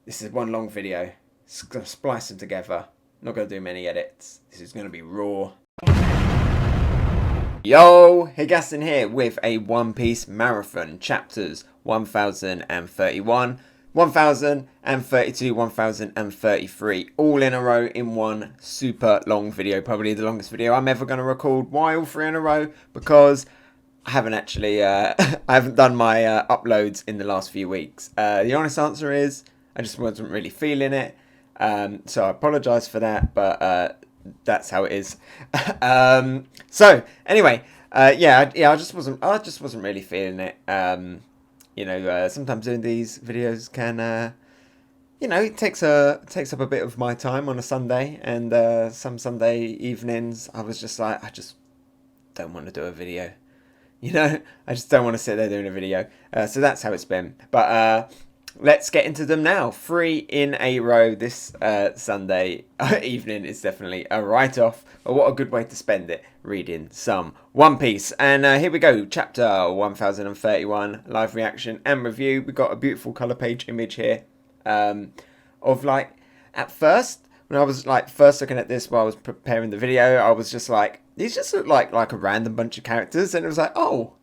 This is one long video. It's going to splice them together. Not going to do many edits. This is going to be raw. Yo, Hegassen here with a One Piece marathon. Chapters 1031, 1032, 1033. All in a row in one super long video. Probably the longest video I'm ever going to record. Why all three in a row? Because I haven't actually, I haven't done my uploads in the last few weeks. The honest answer is I just wasn't really feeling it. So I apologise for that, but that's how it is. So anyway, I just wasn't really feeling it. Sometimes doing these videos can, it takes up a bit of my time on a Sunday, and some Sunday evenings I was just like, I just don't want to do a video. I just don't want to sit there doing a video. So that's how it's been. But let's get into them now. 3 in a row this Sunday evening is definitely a write-off. But what a good way to spend it, reading some One Piece. And here we go, chapter 1031, live reaction and review. We've got a beautiful colour page image here of, like, at first, when I was first looking at this while I was preparing the video, I was just like, these just look like a random bunch of characters, and it was like, oh,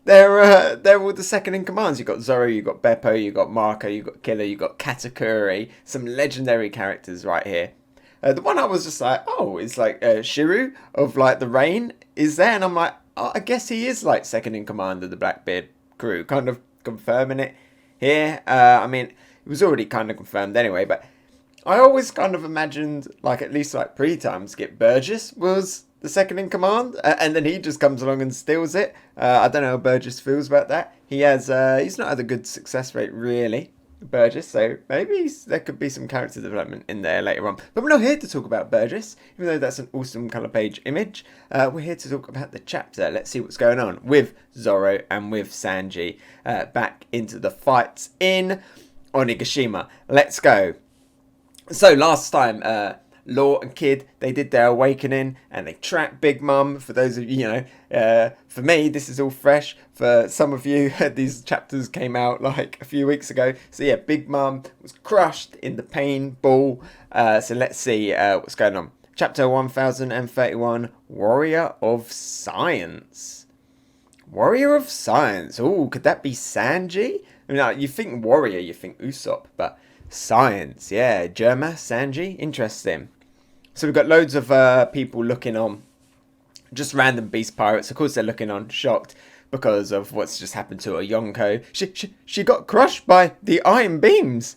they're all the second in commands. You got Zoro, you got Beppo, you got Marco, you got Killer, you got Katakuri, some legendary characters right here. The one I was just like, oh, it's like Shiru of like the Rain is there, and I'm like, oh, I guess he is like second in command of the Blackbeard crew, kind of confirming it here. I mean, it was already kind of confirmed anyway, but I always kind of imagined, like, at least like pre-time skip, Burgess was the second in command, and then he just comes along and steals it. I don't know how Burgess feels about that. He's not had a good success rate really, Burgess, so maybe there could be some character development in there later on. But we're not here to talk about Burgess, even though that's an awesome colour page image. We're here to talk about the chapter. Let's see what's going on with Zoro and with Sanji back into the fights in Onigashima. Let's go. So last time, Law and Kid, they did their awakening and they trapped Big Mum. For those of you, for me, this is all fresh. For some of you, these chapters came out like a few weeks ago. So yeah, Big Mum was crushed in the pain ball. So let's see what's going on. Chapter 1031, Warrior of Science. Warrior of Science. Oh, could that be Sanji? I mean, you think Warrior, you think Usopp, but Science, yeah. Germa, Sanji, interesting. So we've got loads of people looking on. Just random beast pirates. Of course they're looking on, shocked, because of what's just happened to her. Yonko. She got crushed by the iron beams.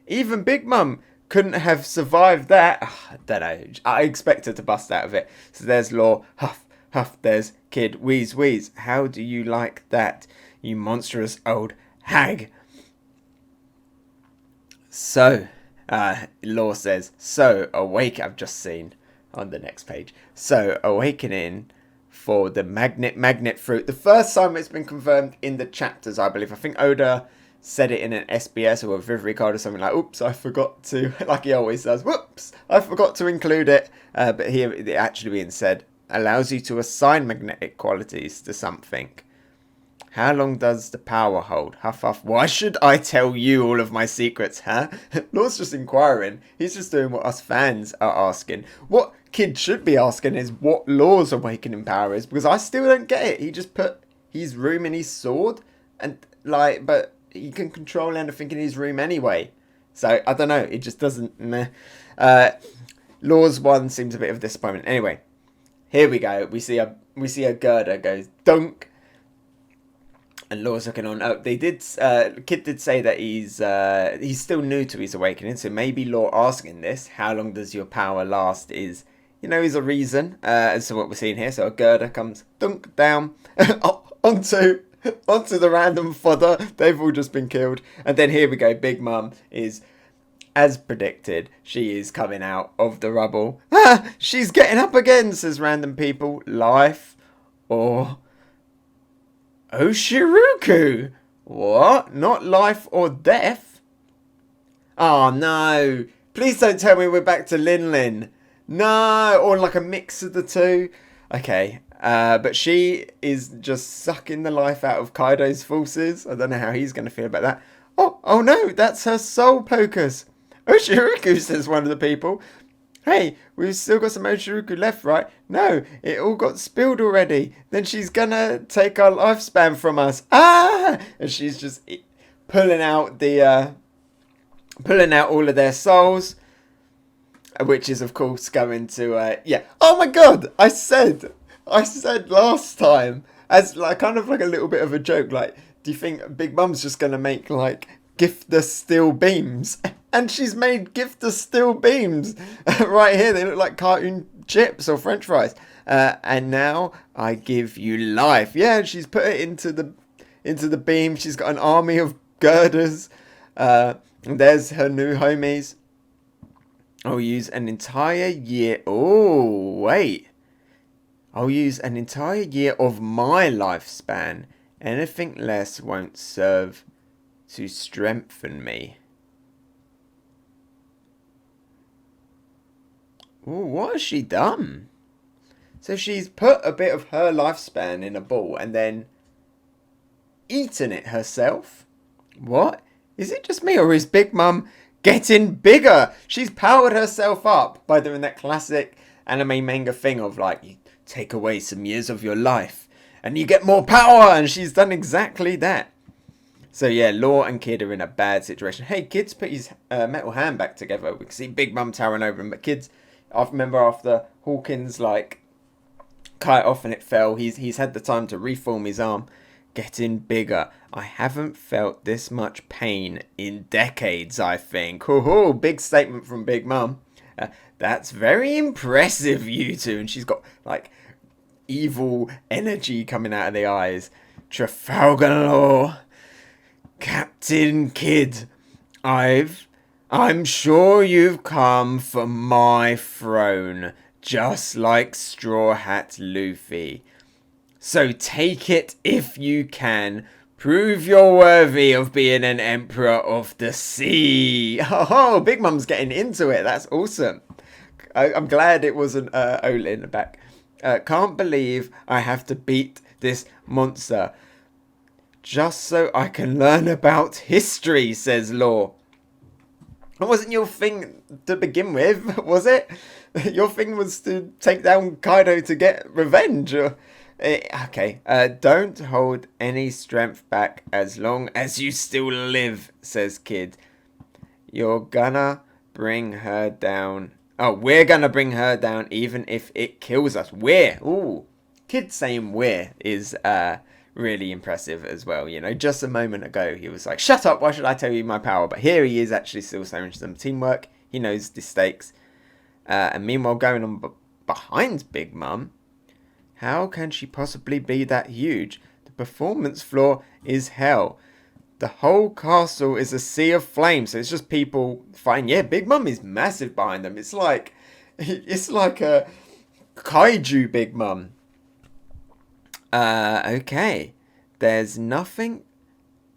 Even Big Mum couldn't have survived that. I don't know. I expect her to bust out of it. So there's Law. Huff, huff. There's Kid. Wheeze, wheeze. How do you like that, you monstrous old hag? So, Law says, so awake, I've just seen on the next page. So, awakening for the magnet fruit. The first time it's been confirmed in the chapters, I believe. I think Oda said it in an SBS or a Vivery card or something like, oops, I forgot to, like he always does, whoops, I forgot to include it. But here, it actually being said, allows you to assign magnetic qualities to something. How long does the power hold? Huff, huff. Why should I tell you all of my secrets, huh? Law's just inquiring. He's just doing what us fans are asking. What Kid should be asking is what Law's awakening power is, because I still don't get it. He just put his room in his sword, and but he can control anything in his room anyway. So I don't know. It just doesn't. Meh. Law's one seems a bit of a disappointment. Anyway, here we go. We see a girder goes dunk. And Law's looking on. Oh, they did. Kid did say that he's still new to his awakening, so maybe Law asking this, how long does your power last, is a reason as to what we're seeing here. So a girder comes dunk down onto the random fodder. They've all just been killed, and then here we go. Big Mum is, as predicted, she is coming out of the rubble. Ah, she's getting up again, says random people. Life or Oshiruku? What? Not life or death? Oh no. Please don't tell me we're back to Lin Lin. No. Or like a mix of the two. Okay. But she is just sucking the life out of Kaido's forces. I don't know how he's going to feel about that. Oh no, that's her soul pocus. Oshiruku, says one of the people. Hey, we've still got some Oshiruku left, right? No, it all got spilled already. Then she's gonna take our lifespan from us. Ah! And she's just pulling out all of their souls, which is of course going to yeah. Oh my god! I said last time as like kind of like a little bit of a joke. Like, do you think Big Mum's just gonna make like Gifter steel beams? And she's made Gifter steel beams right here. They look like cartoon chips or French fries. And now I give you life. Yeah, she's put it into the beam. She's got an army of girders. There's her new homies. I'll use an entire year. Oh, wait. I'll use an entire year of my lifespan. Anything less won't serve to strengthen me. Ooh, what has she done? So she's put a bit of her lifespan in a ball and then eaten it herself? What? Is it just me, or is Big Mum getting bigger? She's powered herself up by doing that classic anime manga thing of like, you take away some years of your life and you get more power, and she's done exactly that. So yeah, Law and Kid are in a bad situation. Hey, Kid's put his metal hand back together. We can see Big Mum towering over him, but Kid's, I remember after Hawkins like cut it off and it fell, he's had the time to reform his arm. Getting bigger. I haven't felt this much pain in decades, I think. Oh, big statement from Big Mum. That's very impressive, you two. And she's got like evil energy coming out of the eyes. Trafalgar Law, Captain Kidd, I'm sure you've come for my throne, just like Straw Hat Luffy. So take it if you can. Prove you're worthy of being an Emperor of the Sea. Oh, Big Mum's getting into it. That's awesome. I'm glad it wasn't Ola in the back. Can't believe I have to beat this monster just so I can learn about history, says Law. It wasn't your thing to begin with, was it? Your thing was to take down Kaido to get revenge. Okay, don't hold any strength back as long as you still live, says Kid. You're gonna bring her down. Oh, we're gonna bring her down even if it kills us. We're. Ooh. Kid saying we're is really impressive as well. You know, just a moment ago he was like, shut up, why should I tell you my power? But here he is actually still showing some teamwork. He knows the stakes. And meanwhile, going on behind Big Mum, how can she possibly be that huge? The performance floor is hell. The whole castle is a sea of flames. So it's just people fighting. Yeah, Big Mum is massive behind them. It's like a kaiju Big Mum. Okay. There's nothing.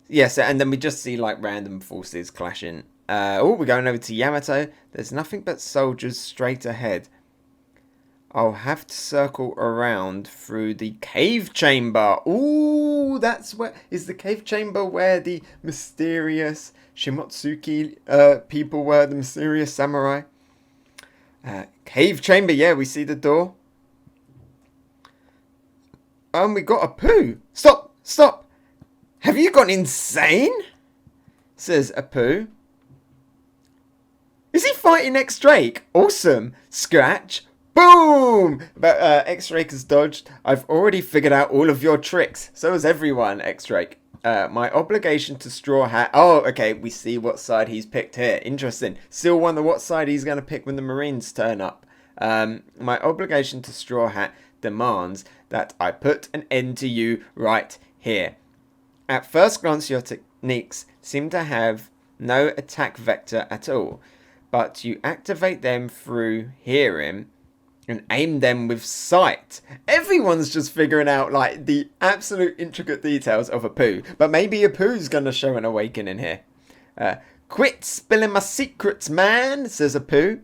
Yes, and then we just see like random forces clashing. Oh, we're going over to Yamato. There's nothing but soldiers straight ahead. I'll have to circle around through the cave chamber. Ooh, that's where... Is the cave chamber where the mysterious Shimotsuki people were? The mysterious samurai? Cave chamber, yeah, we see the door. We got a poo. Stop. Have you gone insane? Says Apu. Is he fighting X-Drake? Awesome. Scratch. Boom! But X-Drake has dodged. I've already figured out all of your tricks. So has everyone, X-Drake. My obligation to Straw Hat. Oh, okay. We see what side he's picked here. Interesting. Still wonder what side he's going to pick when the Marines turn up. My obligation to Straw Hat demands that I put an end to you right here. At first glance, your techniques seem to have no attack vector at all. But you activate them through hearing and aim them with sight. Everyone's just figuring out like the absolute intricate details of Apu. But maybe Apu's gonna show an awakening here. Quit spilling my secrets, man, says Apu.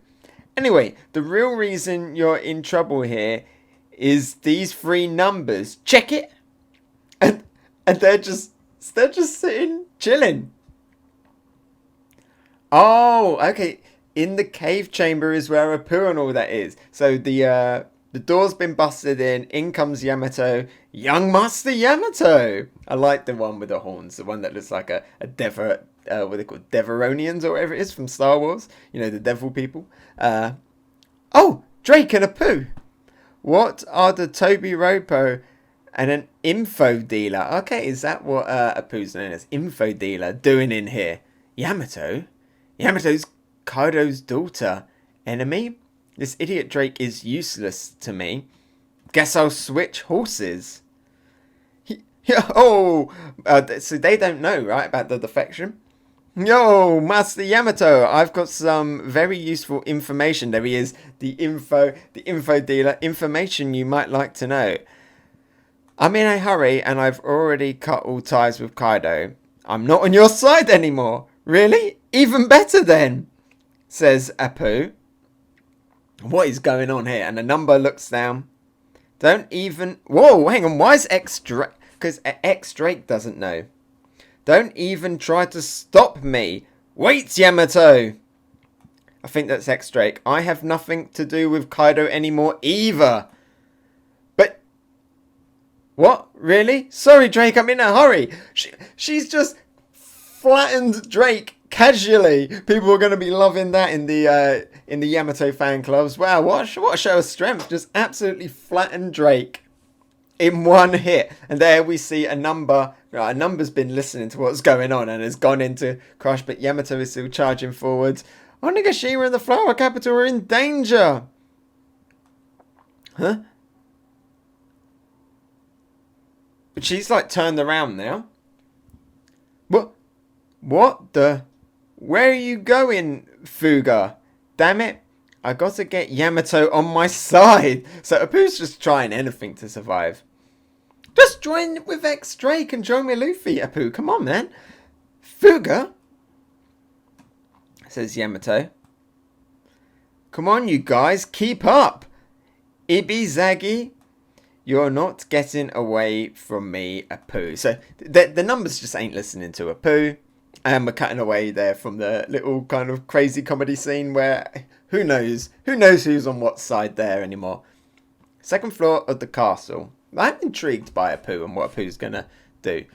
Anyway, the real reason you're in trouble here is these three numbers. Check it. And they're just sitting chilling. Oh, okay. In the cave chamber is where Apu and all that is. So the door's been busted in. In comes Yamato. Young Master Yamato. I like the one with the horns. The one that looks like a Dever, what are they called? Deveronians or whatever it is from Star Wars. You know, the devil people. Oh, Drake and Apu. What are the Toby Ropo and an info dealer? Okay, is that what Apu's known as? Info dealer doing in here? Yamato? Yamato's Kaido's daughter. Enemy? This idiot Drake is useless to me. Guess I'll switch horses. So they don't know, right, about the defection? Yo, Master Yamato, I've got some very useful information. There he is, the info dealer. Information you might like to know. I'm in a hurry and I've already cut all ties with Kaido. I'm not on your side anymore. Really? Even better then, says Apu. What is going on here? And the number looks down. Don't even... Whoa, hang on. Why is X Drake... Because X Drake doesn't know. Don't even try to stop me. Wait, Yamato. I think that's X Drake. I have nothing to do with Kaido anymore either. But... What? Really? Sorry, Drake. I'm in a hurry. She's just flattened Drake casually. People are going to be loving that in the Yamato fan clubs. Wow, what a show of strength. Just absolutely flattened Drake in one hit. And there we see a number. Right, a number's been listening to what's going on and has gone into crush, but Yamato is still charging forwards. Onigashima and the Flower Capital are in danger. Huh? But she's like turned around now. What the... Where are you going, Fuga? Damn it. I gotta get Yamato on my side. So Apu's just trying anything to survive. Just join with X Drake and join with Luffy, Apu. Come on, man. Fuga? Says Yamato. Come on, you guys. Keep up. Ibizagi. You're not getting away from me, Apu. So the numbers just ain't listening to Apu. And we're cutting away there from the little kind of crazy comedy scene where who knows who's on what side there anymore. Second floor of the castle. I'm intrigued by Apu and what Apu's gonna do.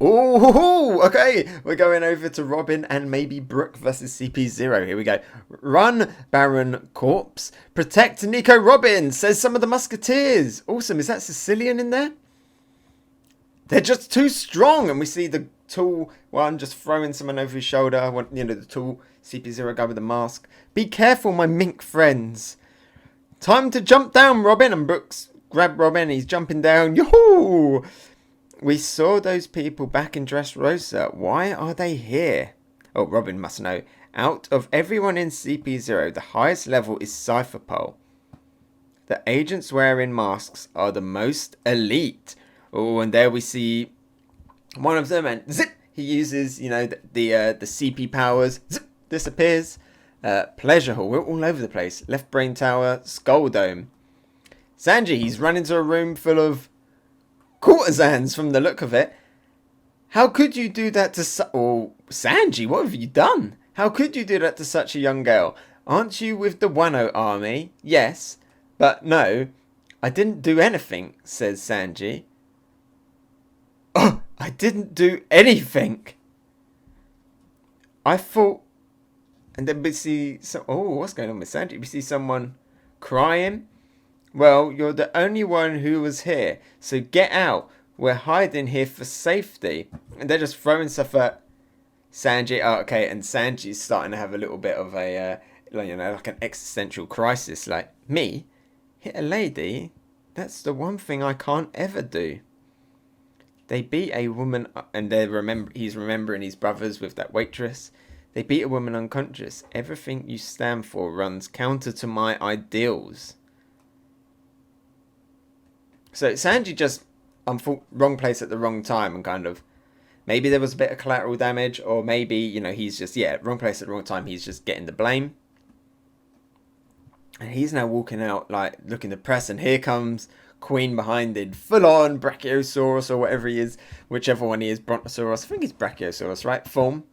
Okay, we're going over to Robin and maybe Brook versus CP0. Here we go. Run, Baron Corpse. Protect Nico Robin, says some of the Musketeers. Awesome, is that Sicilian in there? They're just too strong, and we see the tall one just throwing someone over his shoulder. You know, the tall CP0 guy with the mask. Be careful, my mink friends. Time to jump down, Robin. And Brooks grab Robin. He's jumping down. Yoo-hoo! We saw those people back in Dressrosa. Why are they here? Oh, Robin must know. Out of everyone in CP0, the highest level is Cypher Pole. The agents wearing masks are the most elite. Oh, and there we see one of them, and zip, he uses, you know, the CP powers. Zip, disappears. Pleasure Hall, we're all over the place. Left Brain Tower, Skull Dome. Sanji, he's run into a room full of courtesans from the look of it. How could you do that to Sanji, what have you done? How could you do that to such a young girl? Aren't you with the Wano army? Yes, but no, I didn't do anything, says Sanji. Oh, I didn't do anything. I thought... And then we see... what's going on with Sanji? We see someone crying. Well, you're the only one who was here. So get out. We're hiding here for safety. And they're just throwing stuff at Sanji. Oh, okay, and Sanji's starting to have a little bit of a... like an existential crisis. Like, me? Hit a lady? That's the one thing I can't ever do. They beat a woman, and he's remembering his brothers with that waitress. They beat a woman unconscious. Everything you stand for runs counter to my ideals. So Sanji just wrong place at the wrong time, and kind of maybe there was a bit of collateral damage, or maybe, you know, he's just wrong place at the wrong time. He's just getting the blame, and he's now walking out like looking depressed. And here comes Queen behind it, full on Brachiosaurus or whatever he is, whichever one he is, Brontosaurus. I think he's Brachiosaurus, right? Form.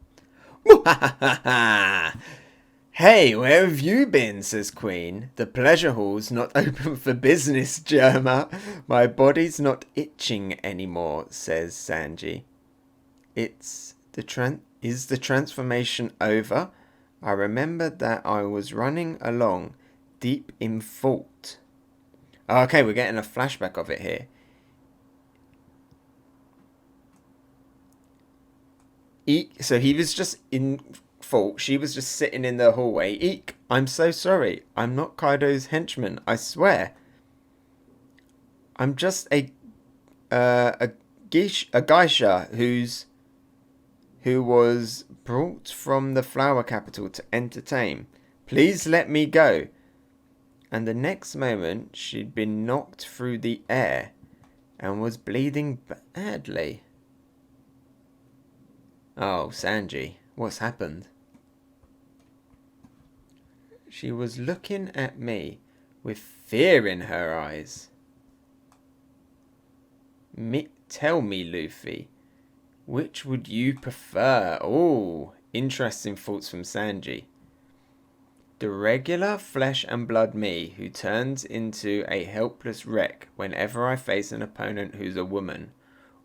Hey, where have you been, says Queen. The pleasure hall's not open for business, Germa. My body's not itching anymore, says Sanji. Is the transformation over? I remembered that I was running along deep in thought. Okay, we're getting a flashback of it here. So he was just in fault. She was just sitting in the hallway. Eek, I'm so sorry. I'm not Kaido's henchman, I swear. I'm just a geisha who was brought from the flower capital to entertain. Please let me go. And the next moment, she'd been knocked through the air and was bleeding badly. Oh, Sanji, what's happened? She was looking at me with fear in her eyes. Tell me, Luffy, which would you prefer? Oh, interesting thoughts from Sanji. The regular flesh and blood me who turns into a helpless wreck whenever I face an opponent who's a woman,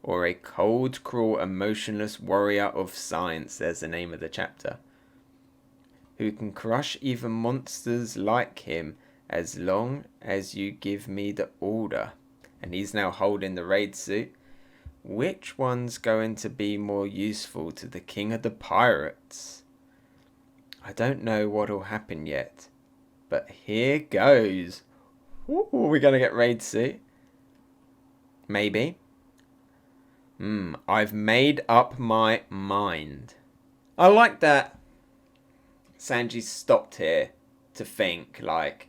or a cold, cruel, emotionless warrior of science, there's the name of the chapter, who can crush even monsters like him as long as you give me the order. And he's now holding the raid suit. Which one's going to be more useful to the king of the pirates? I don't know what'll happen yet, but here goes. Ooh, we're going to get raid suit. Maybe. I've made up my mind. I like that Sanji stopped here to think, like,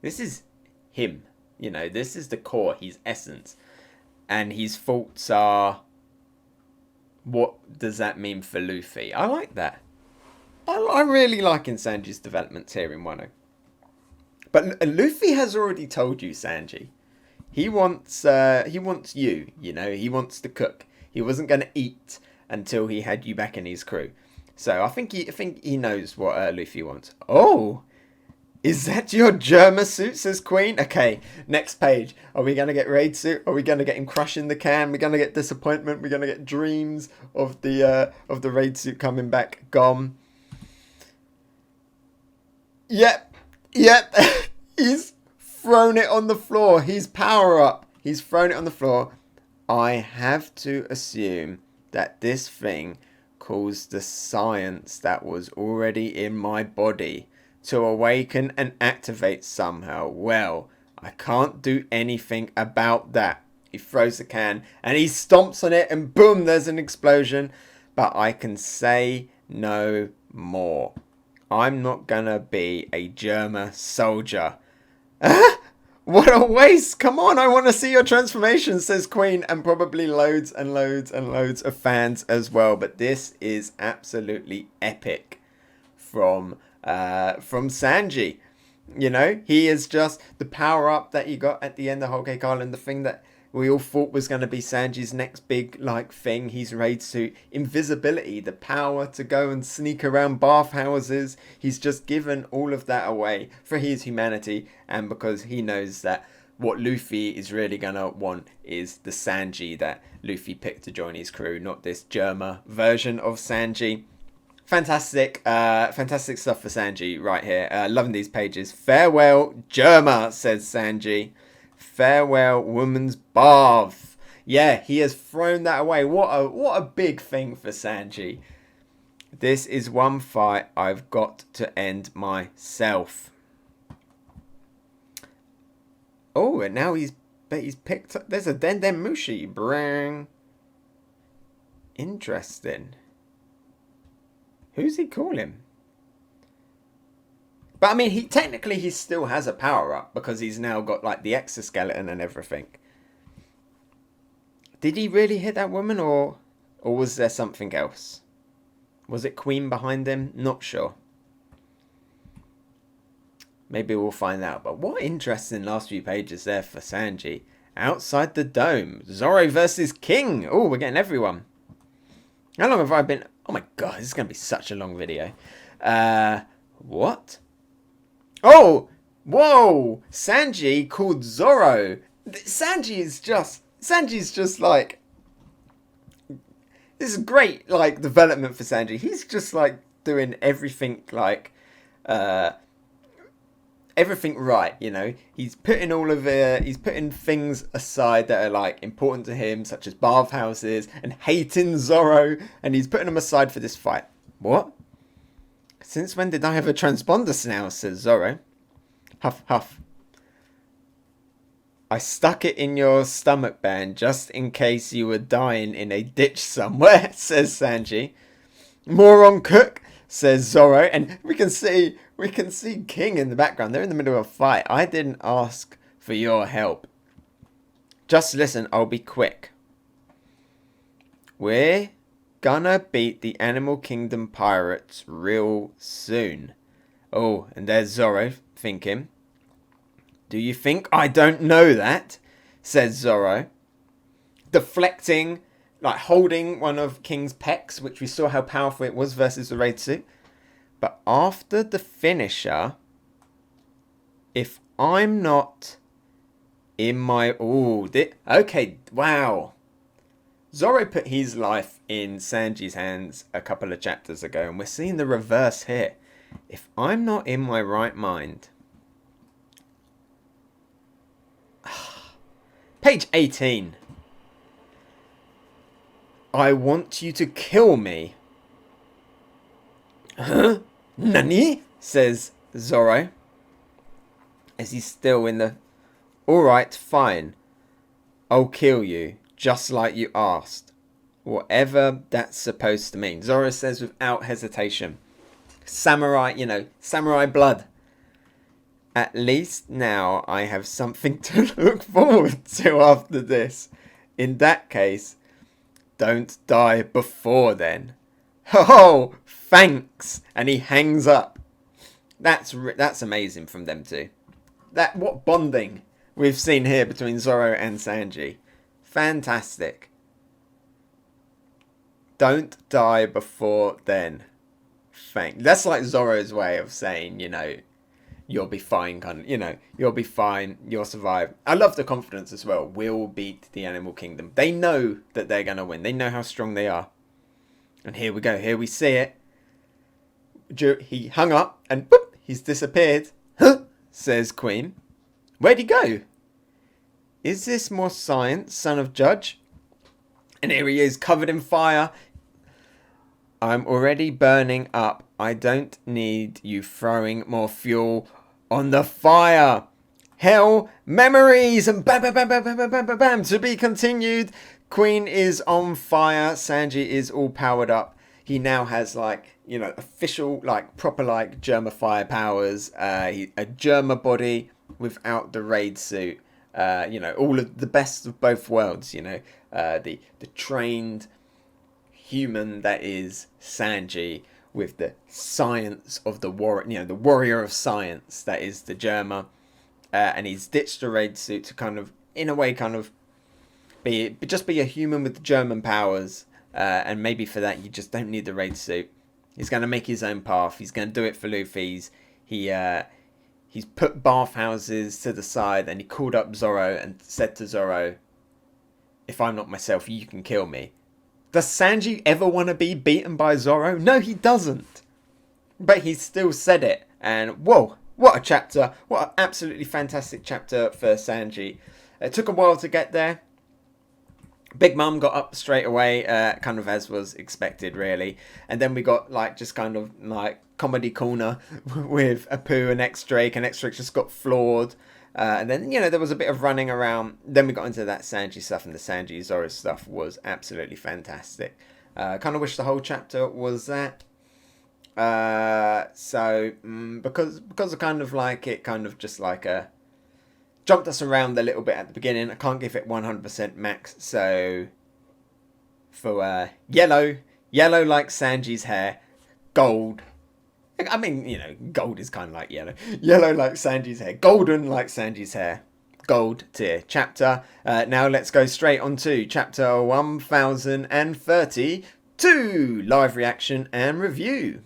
this is him. You know, this is the core, his essence. And his thoughts are, what does that mean for Luffy? I like that. I'm really liking Sanji's developments here in Wano. But Luffy has already told you, Sanji. He wants you, you know. He wants to cook. He wasn't going to eat until he had you back in his crew. So I think he knows what Luffy wants. Oh, is that your Germa suit, says Queen? Okay, next page. Are we going to get raid suit? Are we going to get him crushing the can? We're going to get disappointment. We're going to get dreams of the raid suit coming back. Gone. Yep. He's thrown it on the floor. He's power up. He's thrown it on the floor. I have to assume that this thing caused the science that was already in my body to awaken and activate somehow. Well, I can't do anything about that. He throws the can and he stomps on it and boom, there's an explosion. But I can say no more. I'm not gonna be a Germa soldier. What a waste! Come on, I want to see your transformation, says Queen, and probably loads and loads and loads of fans as well. But this is absolutely epic from Sanji. You know, he is just the power up that he got at the end of Whole Cake Island, the thing that we all thought was going to be Sanji's next big thing. He's raid suit, invisibility, the power to go and sneak around bathhouses. He's just given all of that away for his humanity, and because he knows that what Luffy is really going to want is the Sanji that Luffy picked to join his crew, not this Germa version of Sanji. Fantastic stuff for Sanji right here. Loving these pages. Farewell, Germa, says Sanji. Farewell, woman's bath. Yeah, he has thrown that away. What a big thing for Sanji. This is one fight I've got to end myself. Oh, and now he's picked up. There's a Denden Mushi. Brang. Interesting. Who's he calling? But I mean, he still has a power up because he's now got like the exoskeleton and everything. Did he really hit that woman, or was there something else? Was it Queen behind him? Not sure. Maybe we'll find out. But what interesting last few pages there for Sanji. Outside the dome, Zoro versus King. Oh, we're getting everyone. How long have I been? Oh my god, this is going to be such a long video. What? Oh! Whoa! Sanji called Zoro. Sanji's just like... This is great, like, development for Sanji. He's just, like, doing everything, like... everything right, you know. He's putting he's putting things aside that are like important to him, such as bathhouses and hating Zoro, and he's putting them aside for this fight. What? Since when did I have a transponder snout? Says Zoro. Huff huff. I stuck it in your stomach band just in case you were dying in a ditch somewhere, says Sanji. Moron cook, says Zoro, and we can see King in the background. They're in the middle of a fight. I didn't ask for your help. Just listen, I'll be quick. We're gonna beat the Animal Kingdom pirates real soon. Oh, and there's Zoro thinking. Do you think I don't know that? Says Zoro. Deflecting, like holding one of King's pecs, which we saw how powerful it was versus the raid suit. But after the finisher, if I'm not in my... okay, wow. Zoro put his life in Sanji's hands a couple of chapters ago, and we're seeing the reverse here. If I'm not in my right mind... Page 18. I want you to kill me. Huh? Nani? Says Zoro. As he's still in the... Alright, fine. I'll kill you, just like you asked. Whatever that's supposed to mean. Zoro says without hesitation. Samurai, you know, samurai blood. At least now I have something to look forward to after this. In that case, don't die before then. Oh, thanks. And he hangs up. That's amazing from them two. What bonding we've seen here between Zoro and Sanji. Fantastic. Don't die before then. That's like Zoro's way of saying, you know, you'll be fine, kind of, you know, you'll be fine, you'll survive. I love the confidence as well. We'll beat the Animal Kingdom. They know that they're going to win. They know how strong they are. And here we go. Here we see it. He hung up and boop, he's disappeared. Huh, says Queen. Where'd he go? Is this more science, son of Judge? And here he is, covered in fire. I'm already burning up. I don't need you throwing more fuel on the fire. Hell, memories, and bam, bam, bam, bam, bam, bam, bam, bam. To be continued. Queen is on fire. Sanji is all powered up. He now has, like, you know, official, like, proper, like, Germa fire powers. A Germa body without the raid suit. You know, all of the best of both worlds, you know. The trained human that is Sanji with the science of the warrior, you know, the warrior of science that is the Germa. And he's ditched the raid suit to kind of, in a way, kind of just be a human with German powers. And maybe for that, you just don't need the raid suit. He's going to make his own path. He's going to do it for Luffy's. He's put bathhouses to the side, and he called up Zoro and said to Zoro, if I'm not myself, you can kill me. Does Sanji ever want to be beaten by Zoro? No, he doesn't. But he still said it. And whoa, what a chapter. What an absolutely fantastic chapter for Sanji. It took a while to get there. Big Mum got up straight away, kind of as was expected, really. And then we got, like, just kind of, like, comedy corner with Apu and X-Drake. And X-Drake just got floored. And then, you know, there was a bit of running around. Then we got into that Sanji stuff. And the Sanji Zoro stuff was absolutely fantastic. Kind of wish the whole chapter was that. Because of kind of like it kind of just like jumped us around a little bit at the beginning. I can't give it 100% max. So for yellow like Sanji's hair, gold. I mean, you know, gold is kind of like yellow. Yellow like Sanji's hair, golden like Sanji's hair. Gold tier chapter. Now let's go straight on to chapter 1030. to live reaction and review.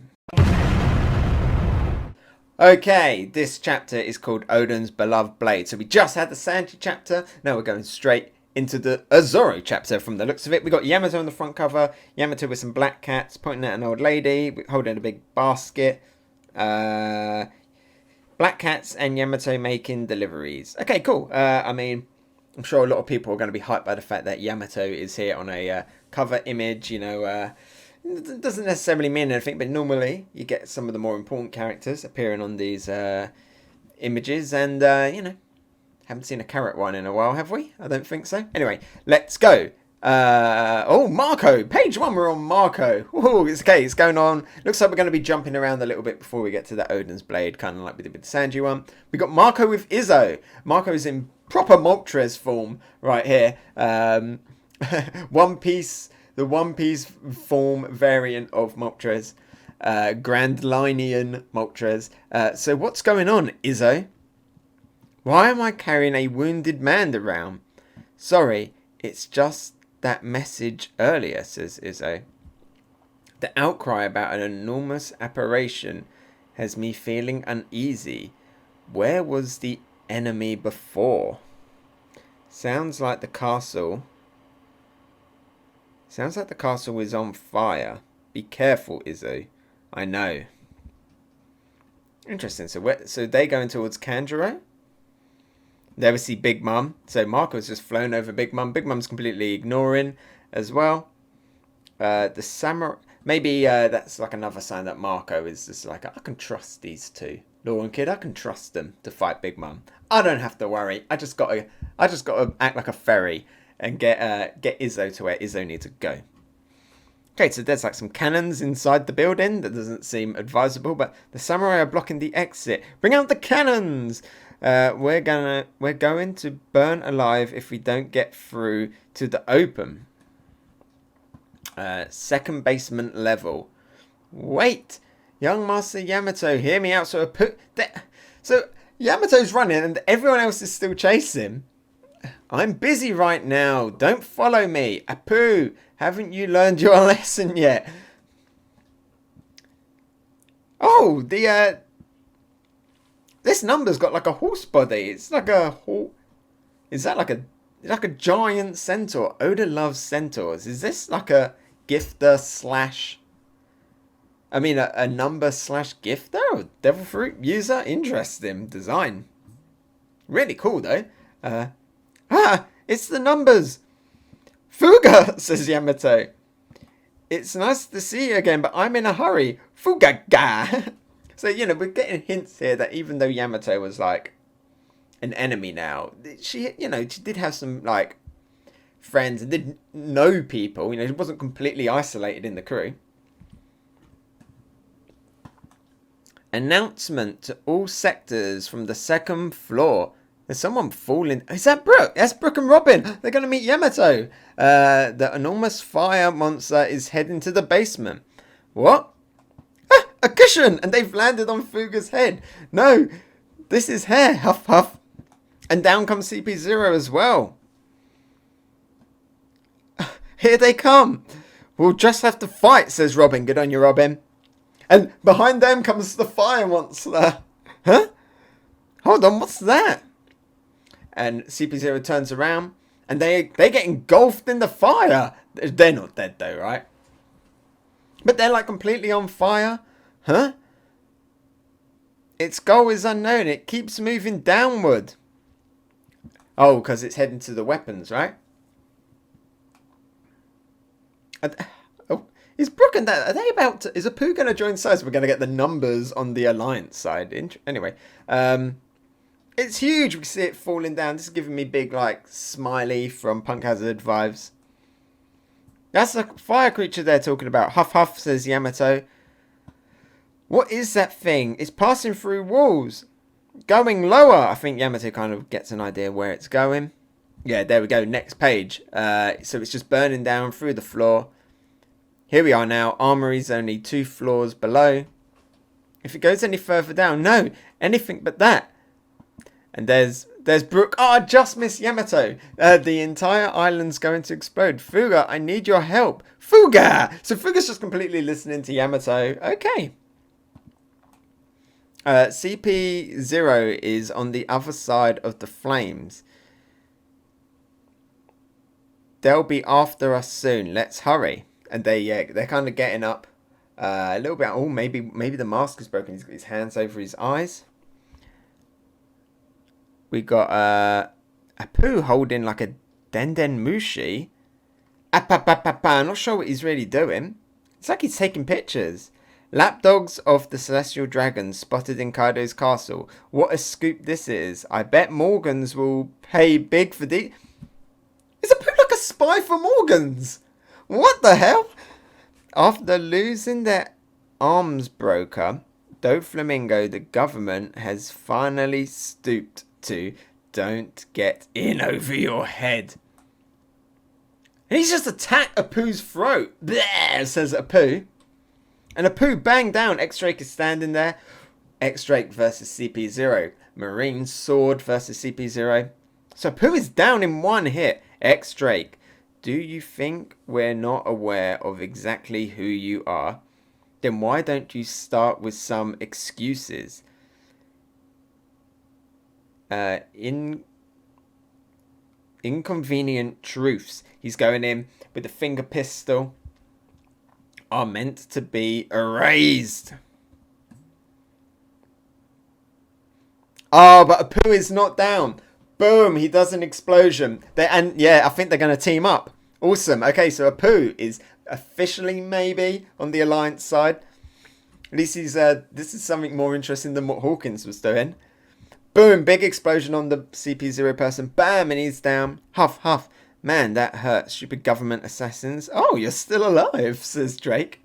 Okay, this chapter is called Oden's Beloved Blade. So we just had the Sanji chapter. Now we're going straight into the Zoro chapter from the looks of it. We got Yamato on the front cover. Yamato with some black cats pointing at an old lady holding a big basket. Black cats and Yamato making deliveries. Okay, cool. I mean, I'm sure a lot of people are going to be hyped by the fact that Yamato is here on a cover image, you know. It doesn't necessarily mean anything, but normally you get some of the more important characters appearing on these images, and you know, haven't seen a carrot one in a while, have we? I don't think so. Anyway, let's go. Oh, Marco, page 1, we're on Marco. Oh, it's okay, it's going on. Looks like we're going to be jumping around a little bit before we get to the Oden's Blade, kind of like we did with the Sanji one. We got Marco with Izzo. Marco's in proper Moltres form right here. One Piece. The One Piece form variant of Moltres. Grand Linean Moltres. So what's going on, Izzo? Why am I carrying a wounded man around? Sorry, it's just that message earlier, says Izzo. The outcry about an enormous apparition has me feeling uneasy. Where was the enemy before? Sounds like the castle... Sounds like the castle is on fire. Be careful, Izzo. I know. Interesting. So they're going towards Kanjuro? There we see Big Mum. So Marco's just flown over Big Mum. Big Mum's completely ignoring as well. The samurai... Maybe that's like another sign that Marco is just like, I can trust these two. Law and Kid, I can trust them to fight Big Mum. I don't have to worry. I just gotta act like a fairy and get Izzo to where Izzo needs to go. Okay, so there's like some cannons inside the building. That doesn't seem advisable, but the samurai are blocking the exit. Bring out the cannons! We're going to burn alive if we don't get through to the open. Second basement level. Wait! Young Master Yamato, hear me out. So Yamato's running and everyone else is still chasing. I'm busy right now. Don't follow me. Apu, haven't you learned your lesson yet? Oh, this number's got like a horse body. It's like a horse. Is that like a giant centaur? Oda loves centaurs. Is this like a gifter slash... I mean, a number slash gifter or devil fruit user? Interesting design. Really cool though. It's the numbers. Fuga, says Yamato. It's nice to see you again, but I'm in a hurry. Fuga-ga. So, you know, we're getting hints here that even though Yamato was like an enemy now, she did have some like friends and did know people. You know, she wasn't completely isolated in the crew. Announcement to all sectors from the second floor. There's someone falling. Is that Brook? That's Brook and Robin. They're going to meet Yamato. The enormous fire monster is heading to the basement. What? Ah, a cushion! And they've landed on Fuga's head. No, this is hair. Huff, huff. And down comes CP0 as well. Here they come. We'll just have to fight, says Robin. Good on you, Robin. And behind them comes the fire monster. Huh? Hold on, what's that? And CP0 turns around and they get engulfed in the fire. They're not dead though, right? But they're like completely on fire. Huh? Its goal is unknown. It keeps moving downward. Oh, because it's heading to the weapons, right? Oh, is Brook and that... Are they about to... Is Apu going to join sides? We're going to get the numbers on the Alliance side. Anyway. It's huge. We see it falling down. This is giving me big, like, smiley from Punk Hazard vibes. That's a fire creature they're talking about. Huff, huff, says Yamato. What is that thing? It's passing through walls. Going lower. I think Yamato kind of gets an idea where it's going. Yeah, there we go. Next page. So it's just burning down through the floor. Here we are now. Armory's only 2 floors below. If it goes any further down, no. Anything but that. And there's There's Brook. Oh, I just missed Yamato. The entire island's going to explode. Fuga, I need your help. Fuga! So Fuga's just completely listening to Yamato. Okay. CP0 is on the other side of the flames. They'll be after us soon. Let's hurry. And they're kind of getting up a little bit. Oh, maybe the mask is broken. He's got his hands over his eyes. We got Apu holding like a Denden Mushi. I'm not sure what he's really doing. It's like he's taking pictures. Lapdogs of the Celestial Dragons spotted in Kaido's castle. What a scoop this is. I bet Morgans will pay big for the... Is Apu like a spy for Morgans? What the hell? After losing their arms broker, Doflamingo, the government has finally stooped to don't get in over your head. And he's just attacked Apu's throat. Bleh, says Apu. And Apu banged down. X-Drake is standing there. X-Drake versus CP0. Marine Sword versus CP0. So Apu is down in one hit. X-Drake, do you think we're not aware of exactly who you are? Then why don't you start with some excuses? Inconvenient truths. He's going in with the finger pistol. Are meant to be erased. Oh, but Apu is not down. Boom, he does an explosion. And yeah, I think they're going to team up. Awesome. Okay, so Apu is officially maybe on the Alliance side. At least he's this is something more interesting than what Hawkins was doing. Boom, big explosion on the CP0 person. Bam, and he's down. Huff, huff. Man, that hurts. Stupid government assassins. Oh, you're still alive, says Drake.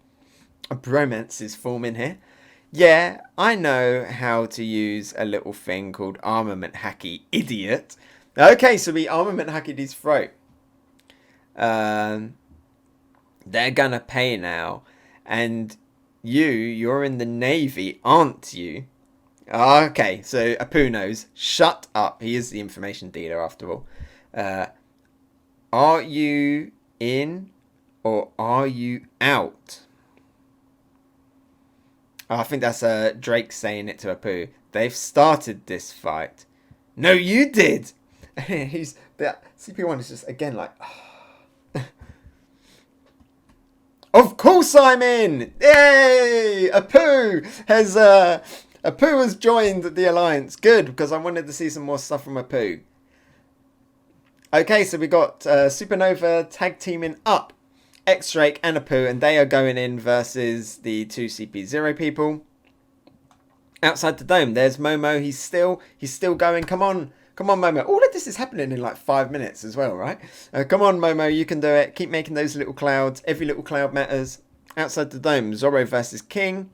A bromance is forming here. Yeah, I know how to use a little thing called armament hacky, idiot. Okay, so we armament hacked his throat. They're gonna pay now. And you're in the Navy, aren't you? Okay, so Apu knows. Shut up. He is the information dealer after all. Are you in or are you out? Oh, I think that's Drake saying it to Apu. They've started this fight. No, you did. CP1 is just again like. Of course I'm in. Yay! Apu has joined the Alliance. Good, because I wanted to see some more stuff from Apu. Okay, so we got Supernova tag teaming up. X-Drake and Apu, and they are going in versus the two CP0 people. Outside the dome, there's Momo. He's still going. Come on, Momo. All of this is happening in like 5 minutes as well, right? Come on, Momo. You can do it. Keep making those little clouds. Every little cloud matters. Outside the dome, Zoro versus King.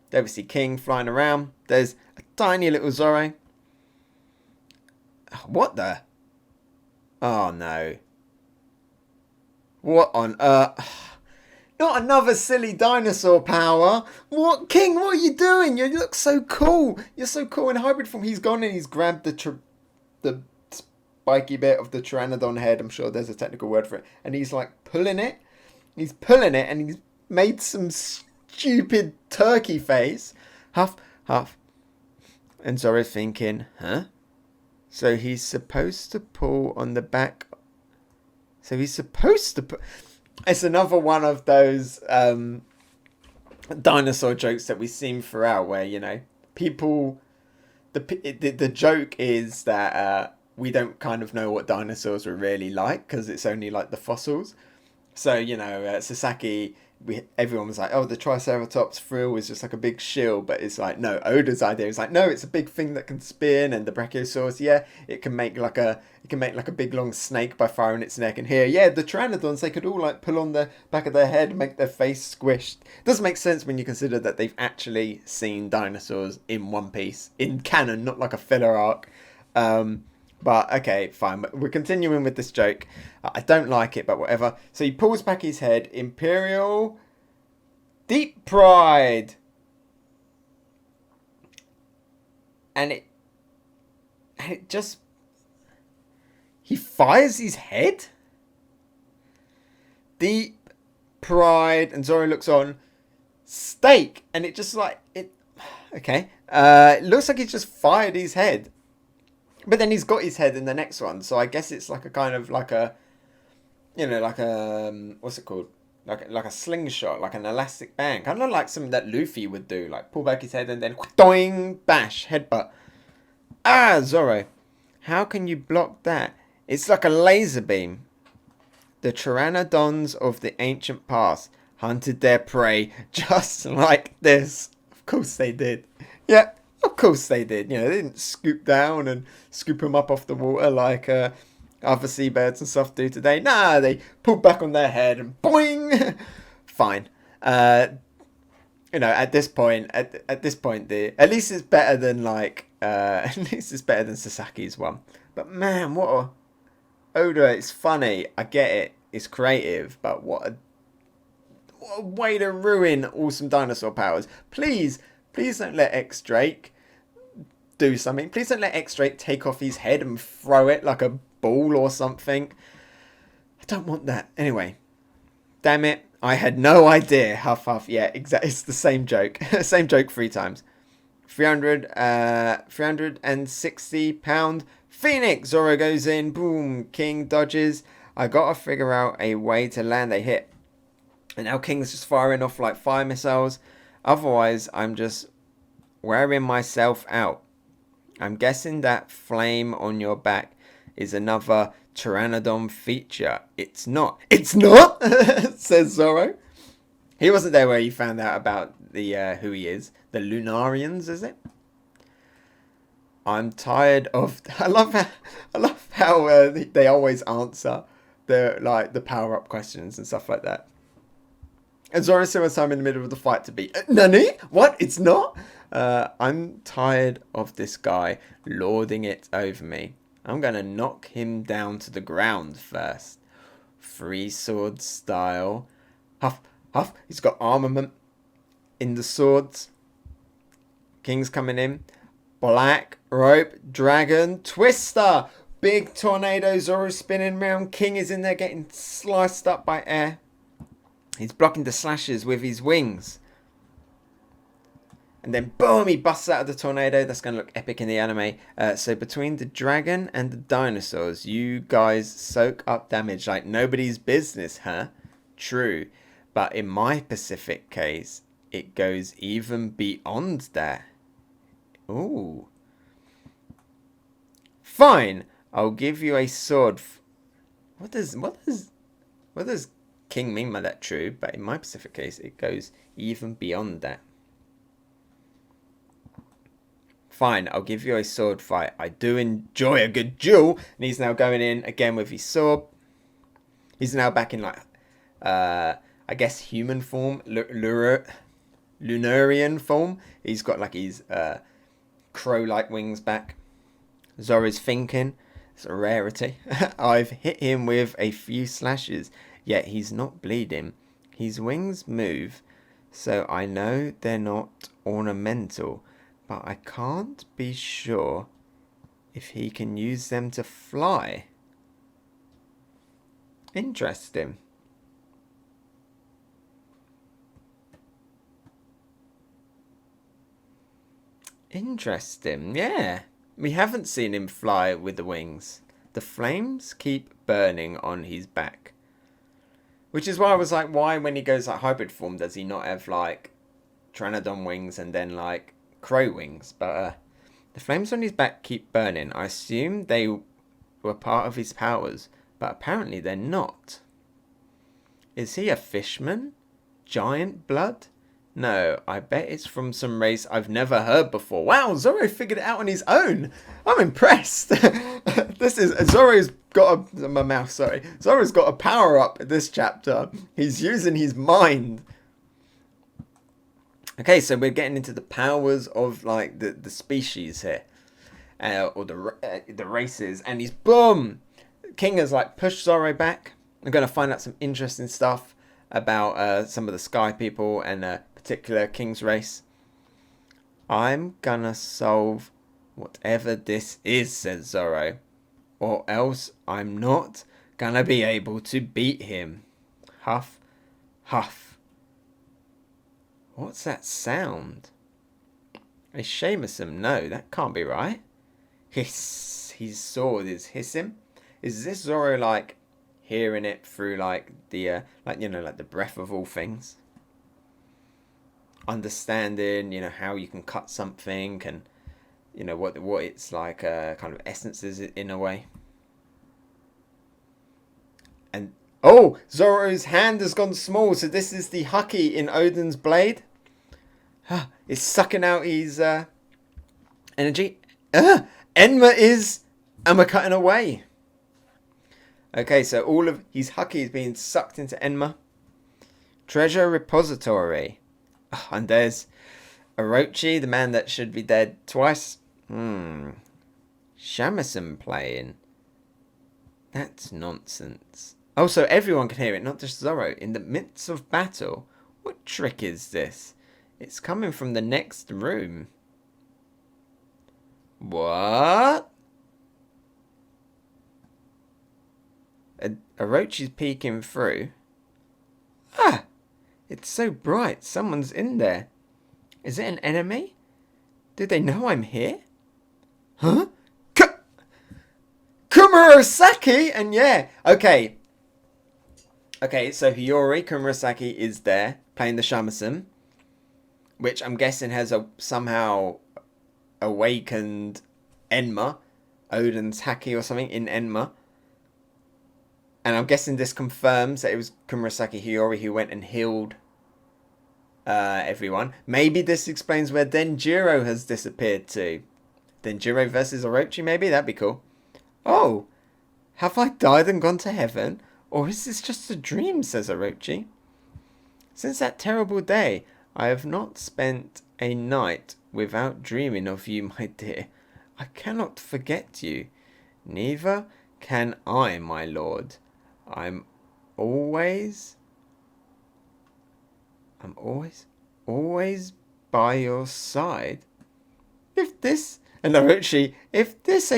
There we see King flying around. There's a tiny little Zoro. What the? Oh no. What on earth? Not another silly dinosaur power. What, King? What are you doing? You look so cool. You're so cool in hybrid form. He's gone and he's grabbed the spiky bit of the Pteranodon head. I'm sure there's a technical word for it. And he's like pulling it. He's pulling it and he's made some stupid turkey face. Huff, huff. And Zoro's thinking, huh? So he's supposed to pull on the back. So he's supposed to put... It's another one of those dinosaur jokes that we've seen throughout where, you know, people... The joke is that we don't kind of know what dinosaurs were really like because it's only like the fossils. So, you know, Sasaki... everyone was like, oh, the Triceratops frill is just like a big shield, but it's like, no, Oda's idea is like, no, it's a big thing that can spin, and the Brachiosaurus, yeah, it can make like a big long snake by firing its neck, and here, yeah, the Pteranodons, they could all like pull on the back of their head and make their face squished. It doesn't make sense when you consider that they've actually seen dinosaurs in One Piece, in canon, not like a filler arc. But, okay, fine. We're continuing with this joke. I don't like it, but whatever. So he pulls back his head. Imperial Deep Pride. And it just He fires his head? Deep pride, and Zoro looks on. Steak, and it just like it. Okay, it looks like he's just fired his head, but then he's got his head in the next one. So I guess it's like a kind of like a, you know, like a what's it called? Like a slingshot, like an elastic band, kind of like something that Luffy would do, like pull back his head and then doing bash headbutt. Ah, Zoro, how can you block that? It's like a laser beam. The pteranodons of the ancient past hunted their prey just like this. Of course they did. Yeah, of course they did. You know, they didn't scoop down and scoop them up off the water like other seabirds and stuff do today. Nah, they pulled back on their head and boing. Fine. You know, at this point, at least it's better than like at least it's better than Sasaki's one. But man, what a Oda, it's funny. I get it. It's creative, but what a way to ruin awesome dinosaur powers. Please don't let X Drake do something. Please don't let X Drake take off his head and throw it like a ball or something. I don't want that. Anyway, damn it. I had no idea. Huff huff. Yeah, exactly. It's the same joke. Same joke 3 times. 360 pound Phoenix. Zoro goes in. Boom. King dodges. I gotta figure out a way to land a hit. And now King's just firing off like fire missiles. Otherwise, I'm just wearing myself out. I'm guessing that flame on your back is another Pteranodon feature. It's not. It's not, says Zoro. He wasn't there where you found out about the who he is. The Lunarians, is it? I'm tired of. I love how they always answer the power up questions and stuff like that. And Zoro still has time in the middle of the fight to be Nani? What? It's not? I'm tired of this guy lording it over me. I'm gonna knock him down to the ground first. Free sword style. Huff, huff. He's got armament in the swords. King's coming in. Black rope dragon twister. Big tornado. Zoro spinning around. King is in there getting sliced up by air. He's blocking the slashes with his wings. And then boom, he busts out of the tornado. That's going to look epic in the anime. So between the dragon and the dinosaurs, you guys soak up damage like nobody's business, huh? True. But in my Pacific case, it goes even beyond that. Ooh. Fine. I'll give you a sword. What does King mean by that? True. But in my Pacific case, it goes even beyond that. Fine, I'll give you a sword fight. I do enjoy a good duel. And he's now going in again with his sword. He's now back in like, I guess human form, Lunarian form. He's got like his crow-like wings back. Zoro's thinking, it's a rarity. I've hit him with a few slashes, yet he's not bleeding. His wings move, so I know they're not ornamental. But I can't be sure if he can use them to fly. Interesting. Interesting, yeah. We haven't seen him fly with the wings. The flames keep burning on his back. Which is why I was like, why when he goes like hybrid form does he not have like Pteranodon wings and then like crow wings? But the flames on his back keep burning. I assume they were part of his powers, but apparently they're not. Is he a fishman? Giant blood? No, I bet it's from some race I've never heard before. Wow, Zoro figured it out on his own. I'm impressed. Zoro's got a power up this chapter. He's using his mind. Okay, so we're getting into the powers of like the species here, or the races, and he's boom. King has like pushed Zoro back. I'm gonna find out some interesting stuff about some of the Sky people and particular King's race. I'm gonna solve whatever this is, says Zoro. or else I'm not gonna be able to beat him. Huff, huff. What's that sound? A Shimotsuki? No, that can't be right. Hiss. His sword is hissing. Is this Zoro like hearing it through like the like like the breath of all things? Understanding how you can cut something and what it's like kind of essences in a way. And oh, Zoro's hand has gone small, so this is the Haki in Odin's blade. It's sucking out his energy. Enma is Enma cutting away. Okay, so all of his Haki is being sucked into Enma. Treasure repository. Oh, and there's Orochi, the man that should be dead twice. Shamisen playing. That's nonsense. Oh, so everyone can hear it, not just Zoro. In the midst of battle. What trick is this? It's coming from the next room. What? Orochi's peeking through. Ah! It's so bright. Someone's in there. Is it an enemy? Do they know I'm here? Huh? Kumurasaki! And yeah. Okay. Okay, so Hiyori, Kumurasaki is there. Playing the Shamisen. Which I'm guessing has somehow awakened Enma. Odin's Haki or something in Enma. And I'm guessing this confirms that it was Kumurasaki Hiyori who went and healed everyone. Maybe this explains where Denjiro has disappeared to. Denjiro versus Orochi, maybe? That'd be cool. Oh, have I died and gone to heaven? Or is this just a dream, says Orochi. Since that terrible day, I have not spent a night without dreaming of you, my dear. I cannot forget you. Neither can I, my lord. I'm always by your side. If this a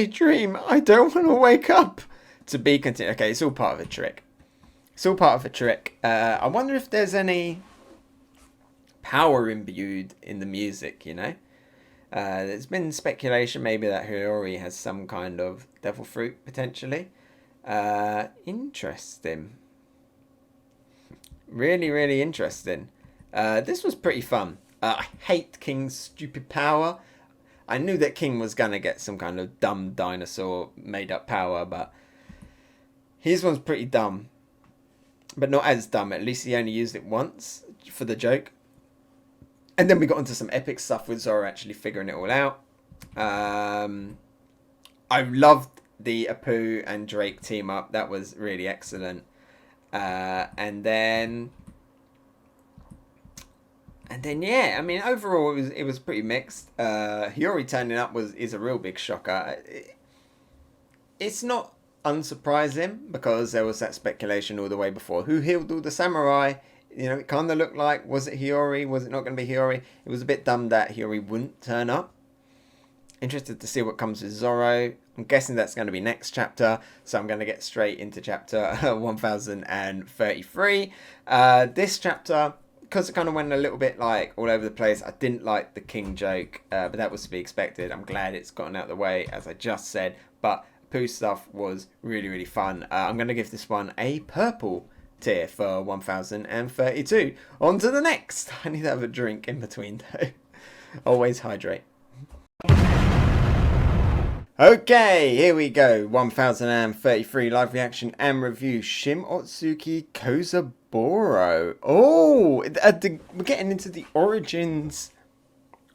dream, I don't want to wake up. To be continued. Okay, it's all part of a trick. I wonder if there's any power imbued in the music, There's been speculation maybe that Hiyori has some kind of devil fruit, potentially. Interesting. Really, really interesting. This was pretty fun. I hate King's stupid power. I knew that King was going to get some kind of dumb dinosaur made up power, but his one's pretty dumb. But not as dumb. At least he only used it once for the joke. And then we got into some epic stuff with Zoro actually figuring it all out. I loved the Apu and Drake team up. That was really excellent. And then yeah, I mean overall it was pretty mixed. Hiyori turning up is a real big shocker. It's not unsurprising because there was that speculation all the way before. Who healed all the samurai? It kind of looked like, was it Hiyori? Was it not going to be Hiyori? It was a bit dumb that Hiyori wouldn't turn up. Interested to see what comes with Zoro. I'm guessing that's going to be next chapter. So I'm going to get straight into chapter 1033. This chapter, because it kind of went a little bit like all over the place. I didn't like the King joke, but that was to be expected. I'm glad it's gotten out of the way, as I just said. But Pooh stuff was really, really fun. I'm going to give this one a purple tier for 1032. On to the next. I need to have a drink in between though. Always hydrate. Okay, here we go. 1033 live reaction and review. Shimotsuki Kozaburo. Oh, we're getting into the origins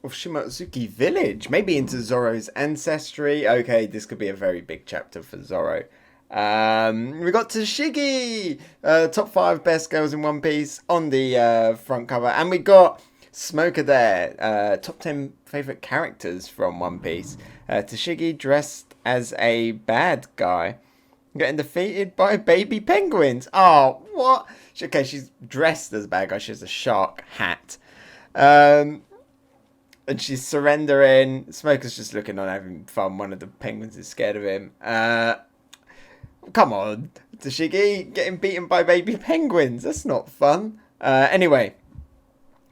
of Shimotsuki village. Maybe into Zoro's ancestry. Okay, this could be a very big chapter for Zoro. We got Tashigi, top 5 best girls in One Piece on the front cover, and we got Smoker there, top 10 favorite characters from One Piece. Tashigi dressed as a bad guy, getting defeated by baby penguins. Oh, what? Okay, she's dressed as a bad guy. She has a shark hat, and she's surrendering. Smoker's just looking on, having fun. One of the penguins is scared of him. Come on, Tashigi, getting beaten by baby penguins. That's not fun. Anyway,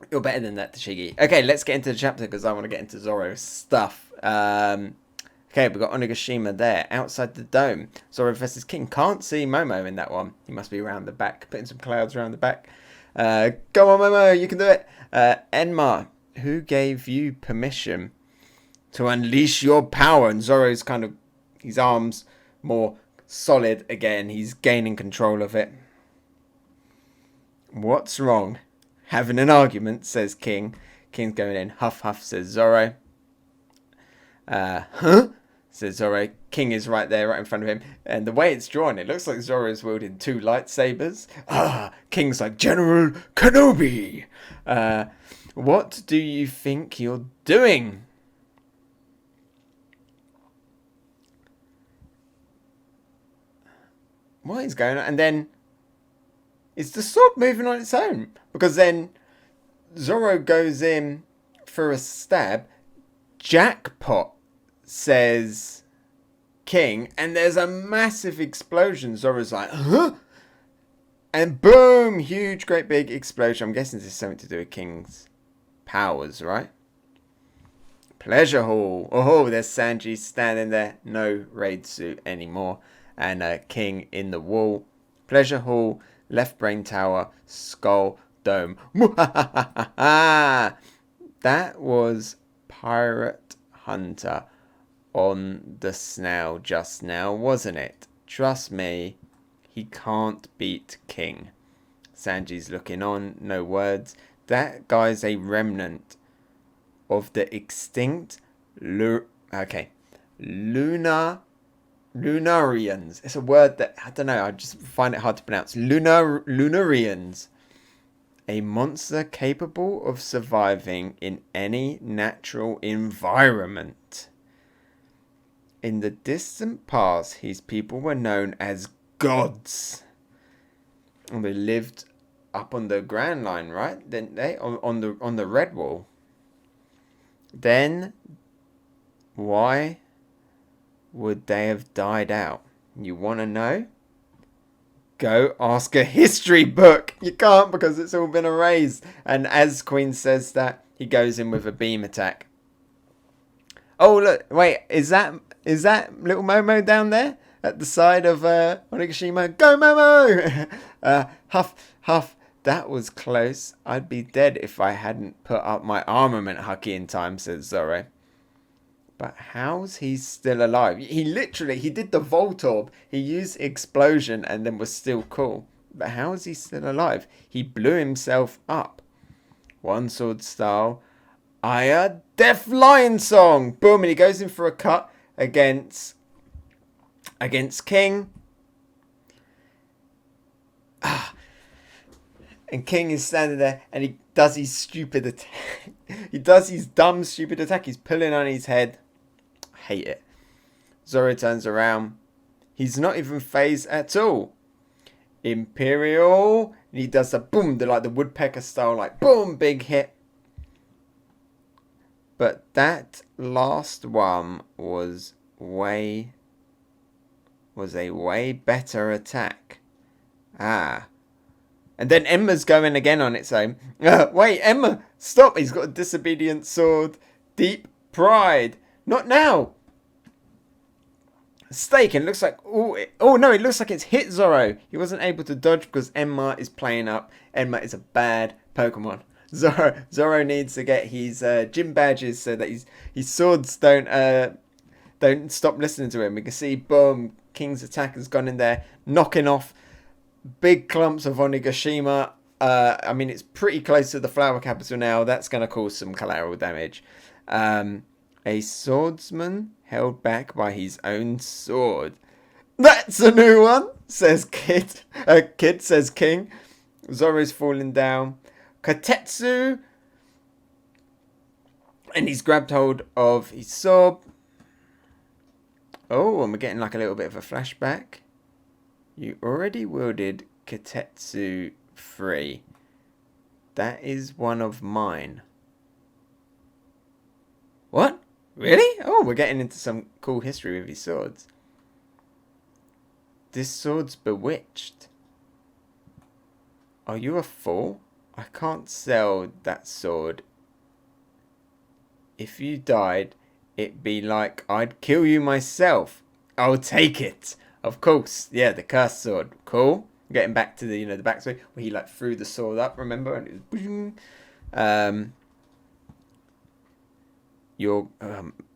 you're better than that, Tashigi. Okay, let's get into the chapter because I want to get into Zoro's stuff. Okay, we've got Onigashima there, outside the dome. Zoro versus King. Can't see Momo in that one. He must be around the back, putting some clouds around the back. Go on, Momo, you can do it. Enma, who gave you permission to unleash your power? And Zoro's kind of, his arms more solid again. He's gaining control of it. What's wrong? Having an argument, says King. King's going in. Huff, huff, says Zoro. Huh? Says Zoro. King is right there, right in front of him. And the way it's drawn, it looks like Zoro's wielding 2 lightsabers. King's like, General Kenobi! What do you think you're doing? What is going on? And then, is the sword moving on its own? Because then, Zoro goes in for a stab. Jackpot, says King, and there's a massive explosion. Zoro's like, huh? And boom, huge, great big explosion. I'm guessing this is something to do with King's powers, right? Pleasure Hall. Oh, there's Sanji standing there. No raid suit anymore. And King in the wall. Pleasure Hall, left brain tower, skull, dome. That was Pirate Hunter on the snail just now, wasn't it? Trust me, he can't beat King. Sanji's looking on, no words. That guy's a remnant of the extinct Lunarians. It's a word that, I don't know, I just find it hard to pronounce. Lunarians. A monster capable of surviving in any natural environment. In the distant past, his people were known as gods. And they lived up on the Grand Line, right? Didn't they? On the Red Wall. Then, why would they have died out? You want to know? Go ask a history book. You can't because it's all been erased. And as Queen says that, he goes in with a beam attack. Oh, look. Wait, is that little Momo down there? At the side of Onigashima? Go, Momo! Huff, huff. That was close. I'd be dead if I hadn't put up my armament Hucky in time, says Zoro. But how's he still alive? He did the Voltorb. He used explosion and then was still cool. But how is he still alive? He blew himself up. One sword style. Aya Death Lion Song. Boom, and he goes in for a cut against King. And King is standing there and he does his stupid attack. He does his dumb, stupid attack. He's pulling on his head. Hate it. Zoro turns around. He's not even phased at all. Imperial. And he does the boom, like the woodpecker style, like boom, big hit. But that last one was a way better attack. And then Emma's going again on its own. Wait, Emma, stop. He's got a disobedient sword. Deep pride. Not now. Stake, and it looks like... Oh, no, it looks like it's hit Zoro. He wasn't able to dodge because Emma is playing up. Emma is a bad Pokemon. Zoro needs to get his gym badges so that his swords don't stop listening to him. We can see, boom, King's attack has gone in there, knocking off big clumps of Onigashima. I mean, it's pretty close to the flower capital now. That's going to cause some collateral damage. A swordsman held back by his own sword. That's a new one, says Kid. Kid, says King. Zoro's falling down. Katetsu. And he's grabbed hold of his sword. Oh, and we're getting like a little bit of a flashback. You already wielded Katetsu 3. That is one of mine. What? Really? Oh, we're getting into some cool history with his swords. This sword's bewitched. Are you a fool? I can't sell that sword. If you died, it'd be like I'd kill you myself. I'll take it. Of course. Yeah, the cursed sword. Cool. Getting back to the, the backstory where he like threw the sword up, remember? And it was boom. You're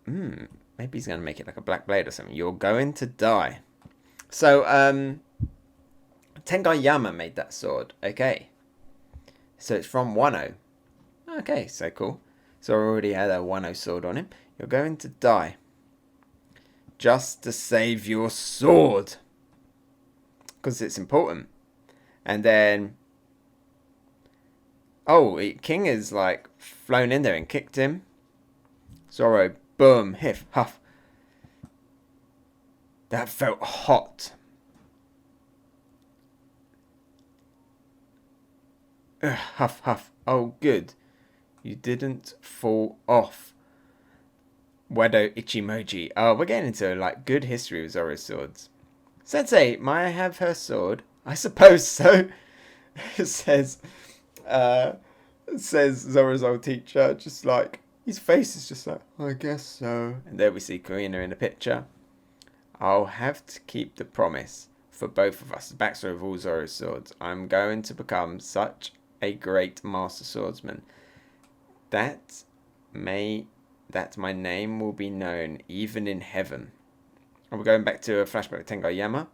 maybe he's gonna make it like a black blade or something. You're going to die. So Tengai Yama made that sword. Okay. So it's from Wano. Okay, so cool. So I already had a Wano sword on him. You're going to die. Just to save your sword. Because it's important. And then... oh, King is like flown in there and kicked him. Zoro, boom, hiff, huff. That felt hot. Huff, huff. Oh, good. You didn't fall off. Wado Ichimoji. Oh, we're getting into like good history with Zoro's swords. Sensei, may I have her sword? I suppose so. says Zoro's old teacher, just like, his face is just like, I guess so. And there we see Kuina in the picture. I'll have to keep the promise for both of us. The backstory of all Zoro's swords. I'm going to become such a great master swordsman that my name will be known even in heaven. And we're going back to a flashback of Tengai Yama.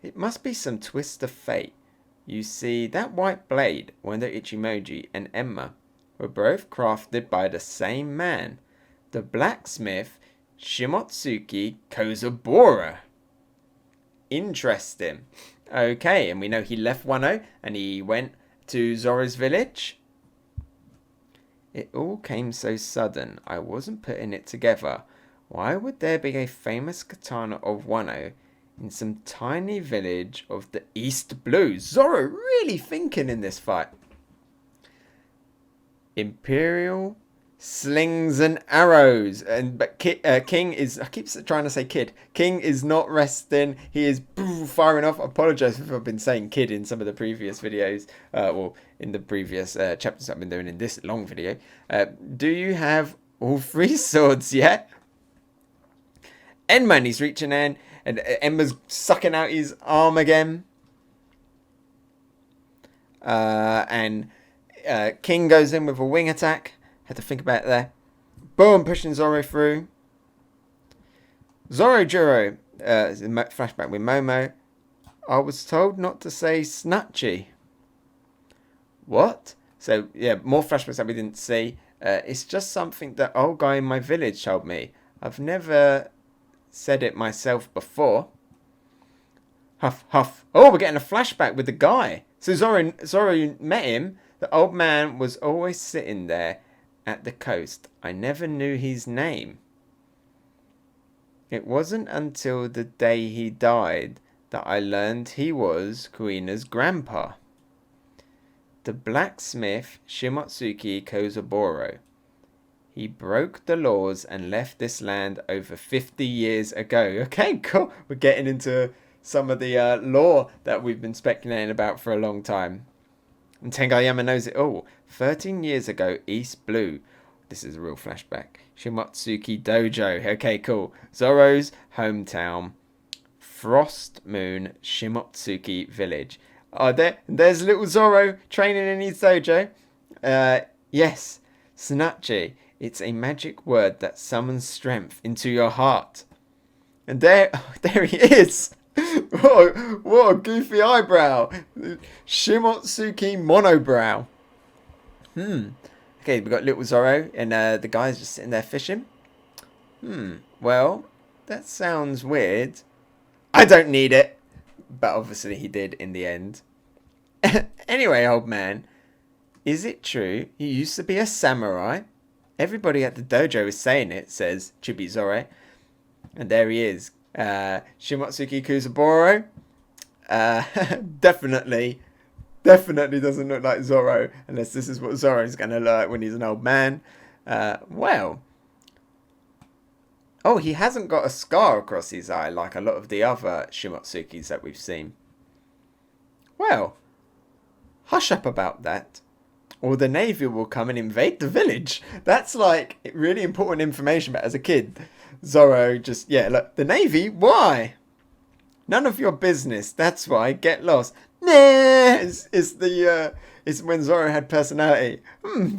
It must be some twist of fate. You see, that white blade, Wando Ichimoji and Emma, were both crafted by the same man, the blacksmith Shimotsuki Kozaburo. Interesting. Okay, and we know he left Wano and he went to Zoro's village. It all came so sudden, I wasn't putting it together. Why would there be a famous katana of Wano in some tiny village of the East Blue? Zoro really thinking in this fight. Imperial slings and arrows. But King is... I keep trying to say kid. King is not resting. He is firing off. I apologize if I've been saying kid in some of the previous videos. Or in the previous chapters I've been doing in this long video. Do you have all three swords yet? Enma, he's reaching in. And Emma's sucking out his arm again. And King goes in with a wing attack. Had to think about it there. Boom, pushing Zoro through. Zoro Juro. Flashback with Momo. I was told not to say snatchy. What? So, yeah, more flashbacks that we didn't see. It's just something that old guy in my village told me. I've never said it myself before. Huff, huff. Oh, we're getting a flashback with the guy. So Zoro met him. The old man was always sitting there at the coast. I never knew his name. It wasn't until the day he died that I learned he was Kuina's grandpa. The blacksmith Shimotsuki Kozaburo. He broke the laws and left this land over 50 years ago. Okay, cool. We're getting into some of the lore that we've been speculating about for a long time. And Tengai Yama knows it all. 13 years ago, East Blue. This is a real flashback. Shimotsuki Dojo. Okay, cool. Zoro's hometown. Frost Moon Shimotsuki Village. Oh, there's little Zoro training in his dojo. Yes, Snatchy. It's a magic word that summons strength into your heart. And there he is. What a goofy eyebrow. Shimotsuki monobrow. Okay, we got little Zoro and the guy's just sitting there fishing. Well, that sounds weird. I don't need it. But obviously he did in the end. Anyway, old man. Is it true you used to be a samurai? Everybody at the dojo is saying it, says Chibi Zoro. And there he is. Shimotsuki Kozaburo. Definitely doesn't look like Zoro. Unless this is what Zoro's going to look like when he's an old man. Well. Oh, he hasn't got a scar across his eye like a lot of the other Shimotsukis that we've seen. Well, hush up about that, or the Navy will come and invade the village. That's like really important information, but as a kid, Zoro just, yeah, look, the Navy? Why? None of your business, that's why, get lost. Nah, it's when Zoro had personality.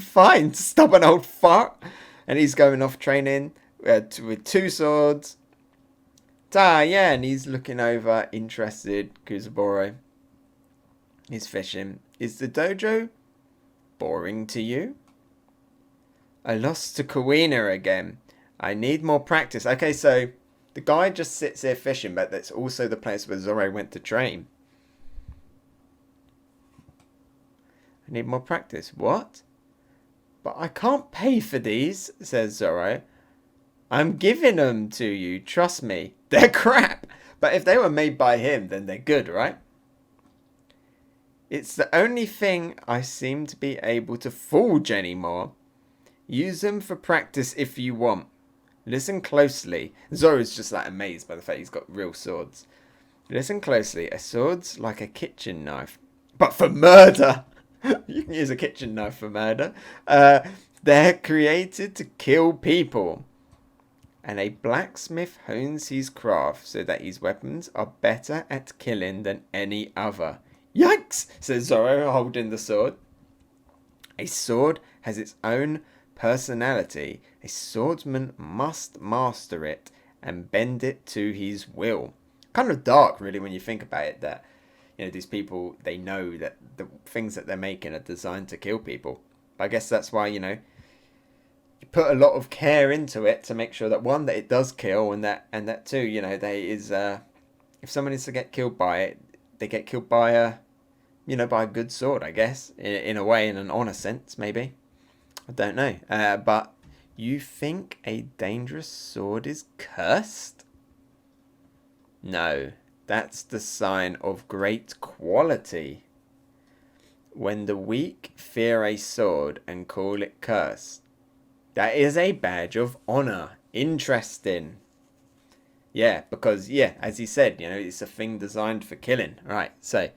Fine, stubborn old fuck. And he's going off training with two swords. Yeah, and he's looking over, interested, Kozaburo. He's fishing. Is the dojo boring to you? I lost to Kawina again. I need more practice. Okay, so the guy just sits there fishing, but that's also the place where Zoro went to train. I need more practice. What? But I can't pay for these, says Zoro. I'm giving them to you, trust me. They're crap. But if they were made by him, then they're good, right? It's the only thing I seem to be able to forge anymore. Use them for practice if you want. Listen closely. Zoro's just like amazed by the fact he's got real swords. Listen closely. A sword's like a kitchen knife. But for murder! You can use a kitchen knife for murder. They're created to kill people. And a blacksmith hones his craft so that his weapons are better at killing than any other. Yikes, says Zoro, holding the sword. A sword has its own personality. A swordsman must master it and bend it to his will. Kind of dark, really, when you think about it, that, you know, these people, they know that the things that they're making are designed to kill people. But I guess that's why, you know, you put a lot of care into it to make sure that, one, that it does kill, and that two, you know, if someone is to get killed by it, they get killed by a good sword, I guess, in a way, in an honor sense, maybe. I don't know. But you think a dangerous sword is cursed? No, that's the sign of great quality. When the weak fear a sword and call it cursed, that is a badge of honor. Interesting. Yeah, because, yeah, as he said, you know, it's a thing designed for killing. Right, so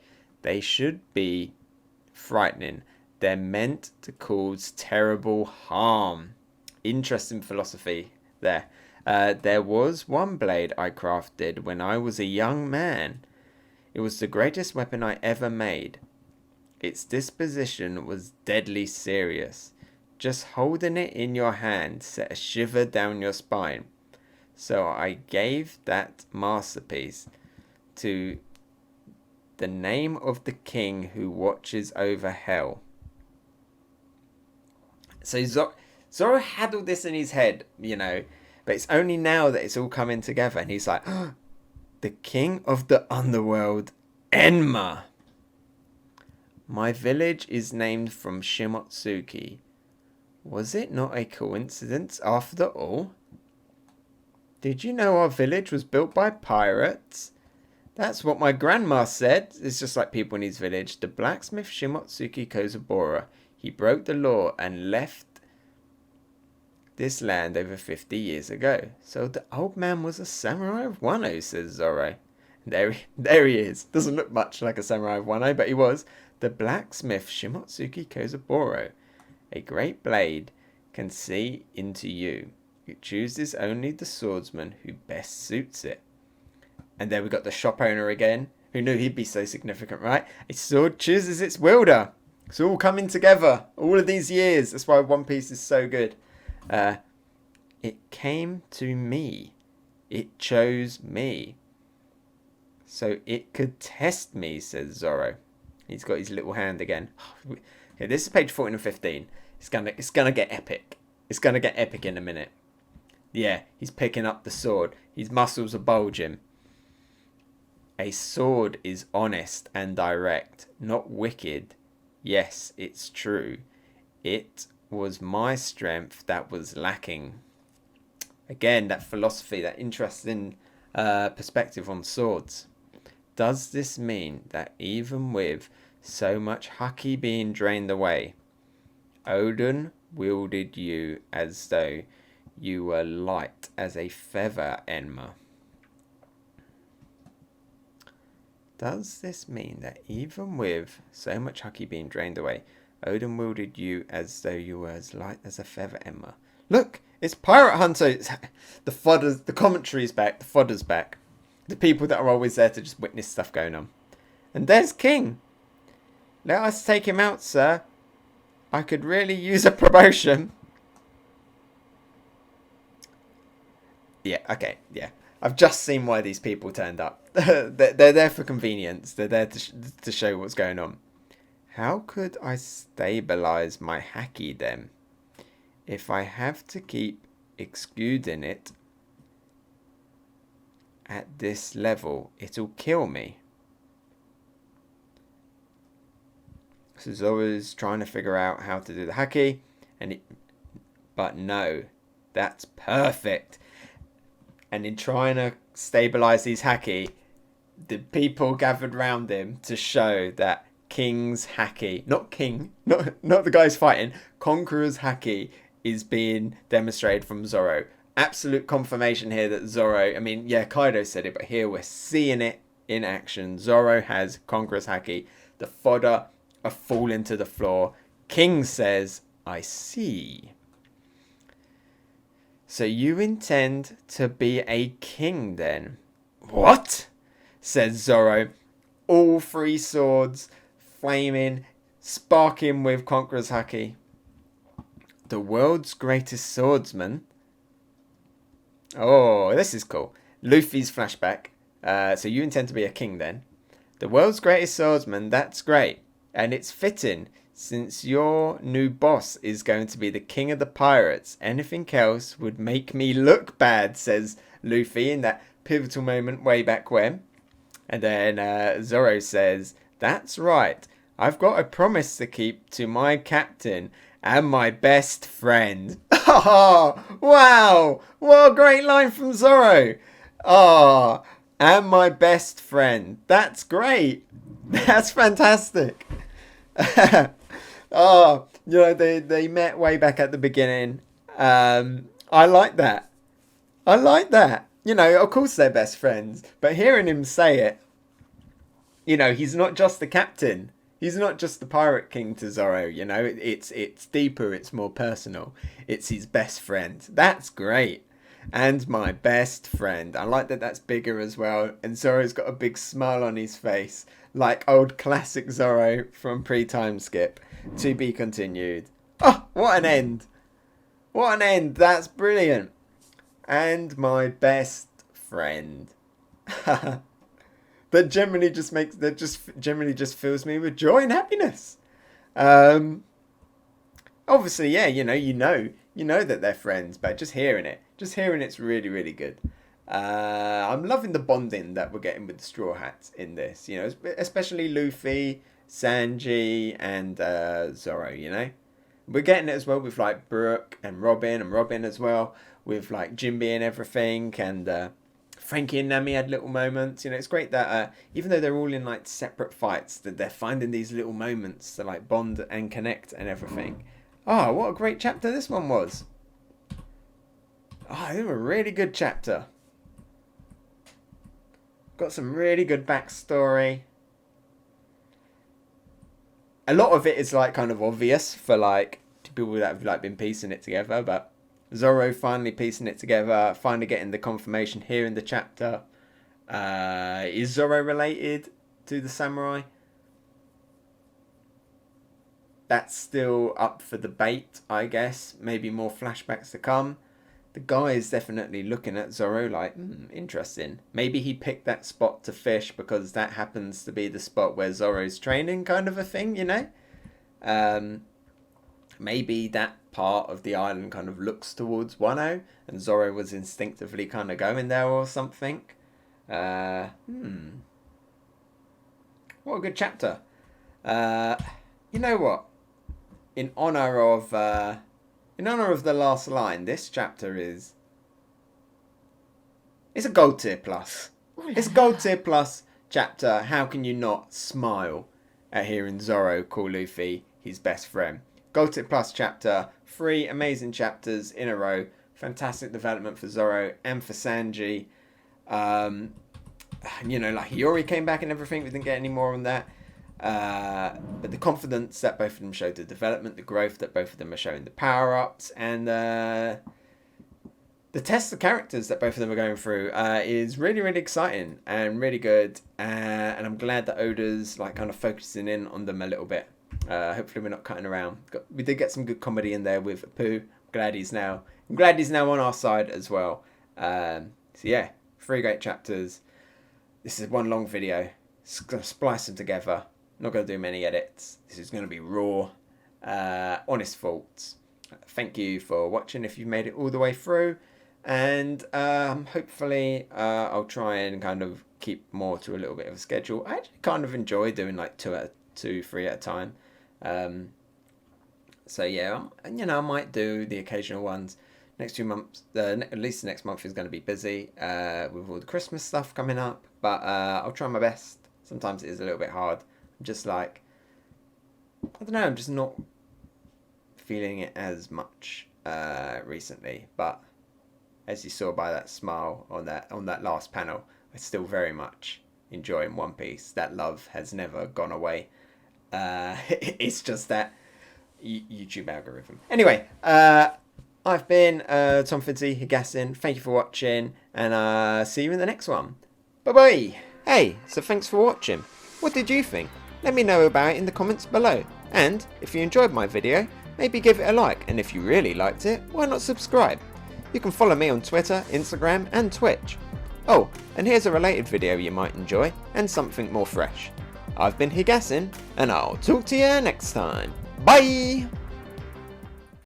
they should be frightening. They're meant to cause terrible harm. Interesting philosophy there. There was one blade I crafted when I was a young man. It was the greatest weapon I ever made. Its disposition was deadly serious. Just holding it in your hand set a shiver down your spine. So I gave that masterpiece to the name of the king who watches over hell. So Zoro had all this in his head, you know, but it's only now that it's all coming together, and he's like, oh, the king of the underworld, Enma. My village is named from Shimotsuki. Was it not a coincidence after all? Did you know our village was built by pirates? That's what my grandma said. It's just like people in his village. The blacksmith Shimotsuki Kozaburo. He broke the law and left this land over 50 years ago. So the old man was a samurai of Wano, says Zoro. There he is. Doesn't look much like a samurai of Wano, but he was. The blacksmith Shimotsuki Kozaburo. A great blade can see into you. It chooses only the swordsman who best suits it. And there we got the shop owner again. Who knew he'd be so significant, right? A sword chooses its wielder. It's all coming together. All of these years. That's why One Piece is so good. It came to me. It chose me. So it could test me, says Zoro. He's got his little hand again. Okay, this is page 14 and 15. It's gonna get epic. It's gonna get epic in a minute. Yeah, he's picking up the sword. His muscles are bulging. A sword is honest and direct, not wicked. Yes, it's true. It was my strength that was lacking. Again, that philosophy, that interesting perspective on swords. Does this mean that even with so much haki being drained away, Odin wielded you as though you were light as a feather, Enma. Does this mean that even with so much haki being drained away, Odin wielded you as though you were as light as a feather, Enma? Look, it's Pirate Hunter. The fodders, the commentary's back, the fodder's back. The people that are always there to just witness stuff going on. And there's King. Let us take him out, sir. I could really use a promotion. Yeah, okay, yeah. I've just seen why these people turned up. They're there for convenience. They're there to show what's going on. How could I stabilize my haki then? If I have to keep excluding it at this level, it'll kill me. So Zoro's trying to figure out how to do the haki, but no, that's perfect. And in trying to stabilize these haki, the people gathered round him to show that King's haki, not the guys fighting, Conqueror's haki is being demonstrated from Zoro. Absolute confirmation here that Zoro, I mean, yeah, Kaido said it, but here we're seeing it in action. Zoro has Conqueror's haki. The fodder are falling to the floor. King says, I see. So you intend to be a king then? What? Says Zoro. All three swords flaming, sparking with Conqueror's haki. The world's greatest swordsman. Oh, this is cool. Luffy's flashback. So you intend to be a king then? The world's greatest swordsman, that's great. And it's fitting, since your new boss is going to be the king of the pirates. Anything else would make me look bad, says Luffy in that pivotal moment way back when. And then Zoro says, that's right. I've got a promise to keep to my captain and my best friend. Oh, wow. What a great line from Zoro. Oh, and my best friend. That's great. That's fantastic. Oh, you know, they met way back at the beginning. I like that. I like that. You know, of course they're best friends, but hearing him say it, you know, he's not just the captain. He's not just the pirate king to Zoro, you know. It's deeper, it's more personal. It's his best friend. That's great. And my best friend. I like that that's bigger as well. And Zoro's got a big smile on his face. Like old classic Zoro from pre-time skip. To be continued. Oh, what an end. What an end. That's brilliant. And my best friend. That generally just fills me with joy and happiness. Obviously, yeah, you know that they're friends, but just hearing it's really, really good. I'm loving the bonding that we're getting with the Straw Hats in this, you know, especially Luffy, Sanji, and Zoro, you know. We're getting it as well with like Brooke and Robin as well, with like Jinbe and everything, and Frankie and Nami had little moments. You know, it's great that even though they're all in like separate fights, that they're finding these little moments to like bond and connect and everything. Oh, what a great chapter this one was. Oh, it was a really good chapter. Got some really good backstory. A lot of it is like kind of obvious for like people that have like been piecing it together, but Zoro finally piecing it together, finally getting the confirmation here in the chapter. Is Zoro related to the samurai? That's still up for debate, I guess. Maybe more flashbacks to come. The guy is definitely looking at Zoro like, interesting. Maybe he picked that spot to fish because that happens to be the spot where Zoro's training, kind of a thing, you know? Maybe that part of the island kind of looks towards Wano, and Zoro was instinctively kind of going there or something. What a good chapter. You know what? In honor of the last line, this chapter it's a gold tier plus. It's a gold tier plus chapter. How can you not smile at hearing Zoro call Luffy his best friend? Gold tier plus chapter. 3 amazing chapters in a row. fantastic development for Zoro and for Sanji. You know, like Hiyori came back and everything. We didn't get any more on that. But the confidence that both of them showed, the development, the growth that both of them are showing, the power-ups, and the test of characters that both of them are going through is really, really exciting and really good. And I'm glad that Oda's like kind of focusing in on them a little bit. Hopefully we're not cutting around. We did get some good comedy in there with Apu. I'm glad he's now on our side as well. So yeah, 3 great chapters. This is one long video. Just gonna splice them together. Not gonna do many edits. This is gonna be raw, honest thoughts. Thank you for watching if you've made it all the way through. And hopefully I'll try and kind of keep more to a little bit of a schedule. I actually kind of enjoy doing like 2, 3 at a time. So yeah, you know, I might do the occasional ones. Next 2 months, at least the next month is going to be busy with all the Christmas stuff coming up. But I'll try my best. Sometimes it is a little bit hard. I'm just like, I don't know, I'm just not feeling it as much recently. But as you saw by that smile on that last panel, I'm still very much enjoying One Piece. That love has never gone away. It's just that YouTube algorithm. Anyway, I've been Tom Fidzy, Hegassen. Thank you for watching, and see you in the next one. Bye-bye! Hey, so thanks for watching. What did you think? Let me know about it in the comments below. And if you enjoyed my video, maybe give it a like, and if you really liked it, why not subscribe? You can follow me on Twitter, Instagram, and Twitch. Oh, and here's a related video you might enjoy, and something more fresh. I've been Hegassen, and I'll talk to you next time. Bye!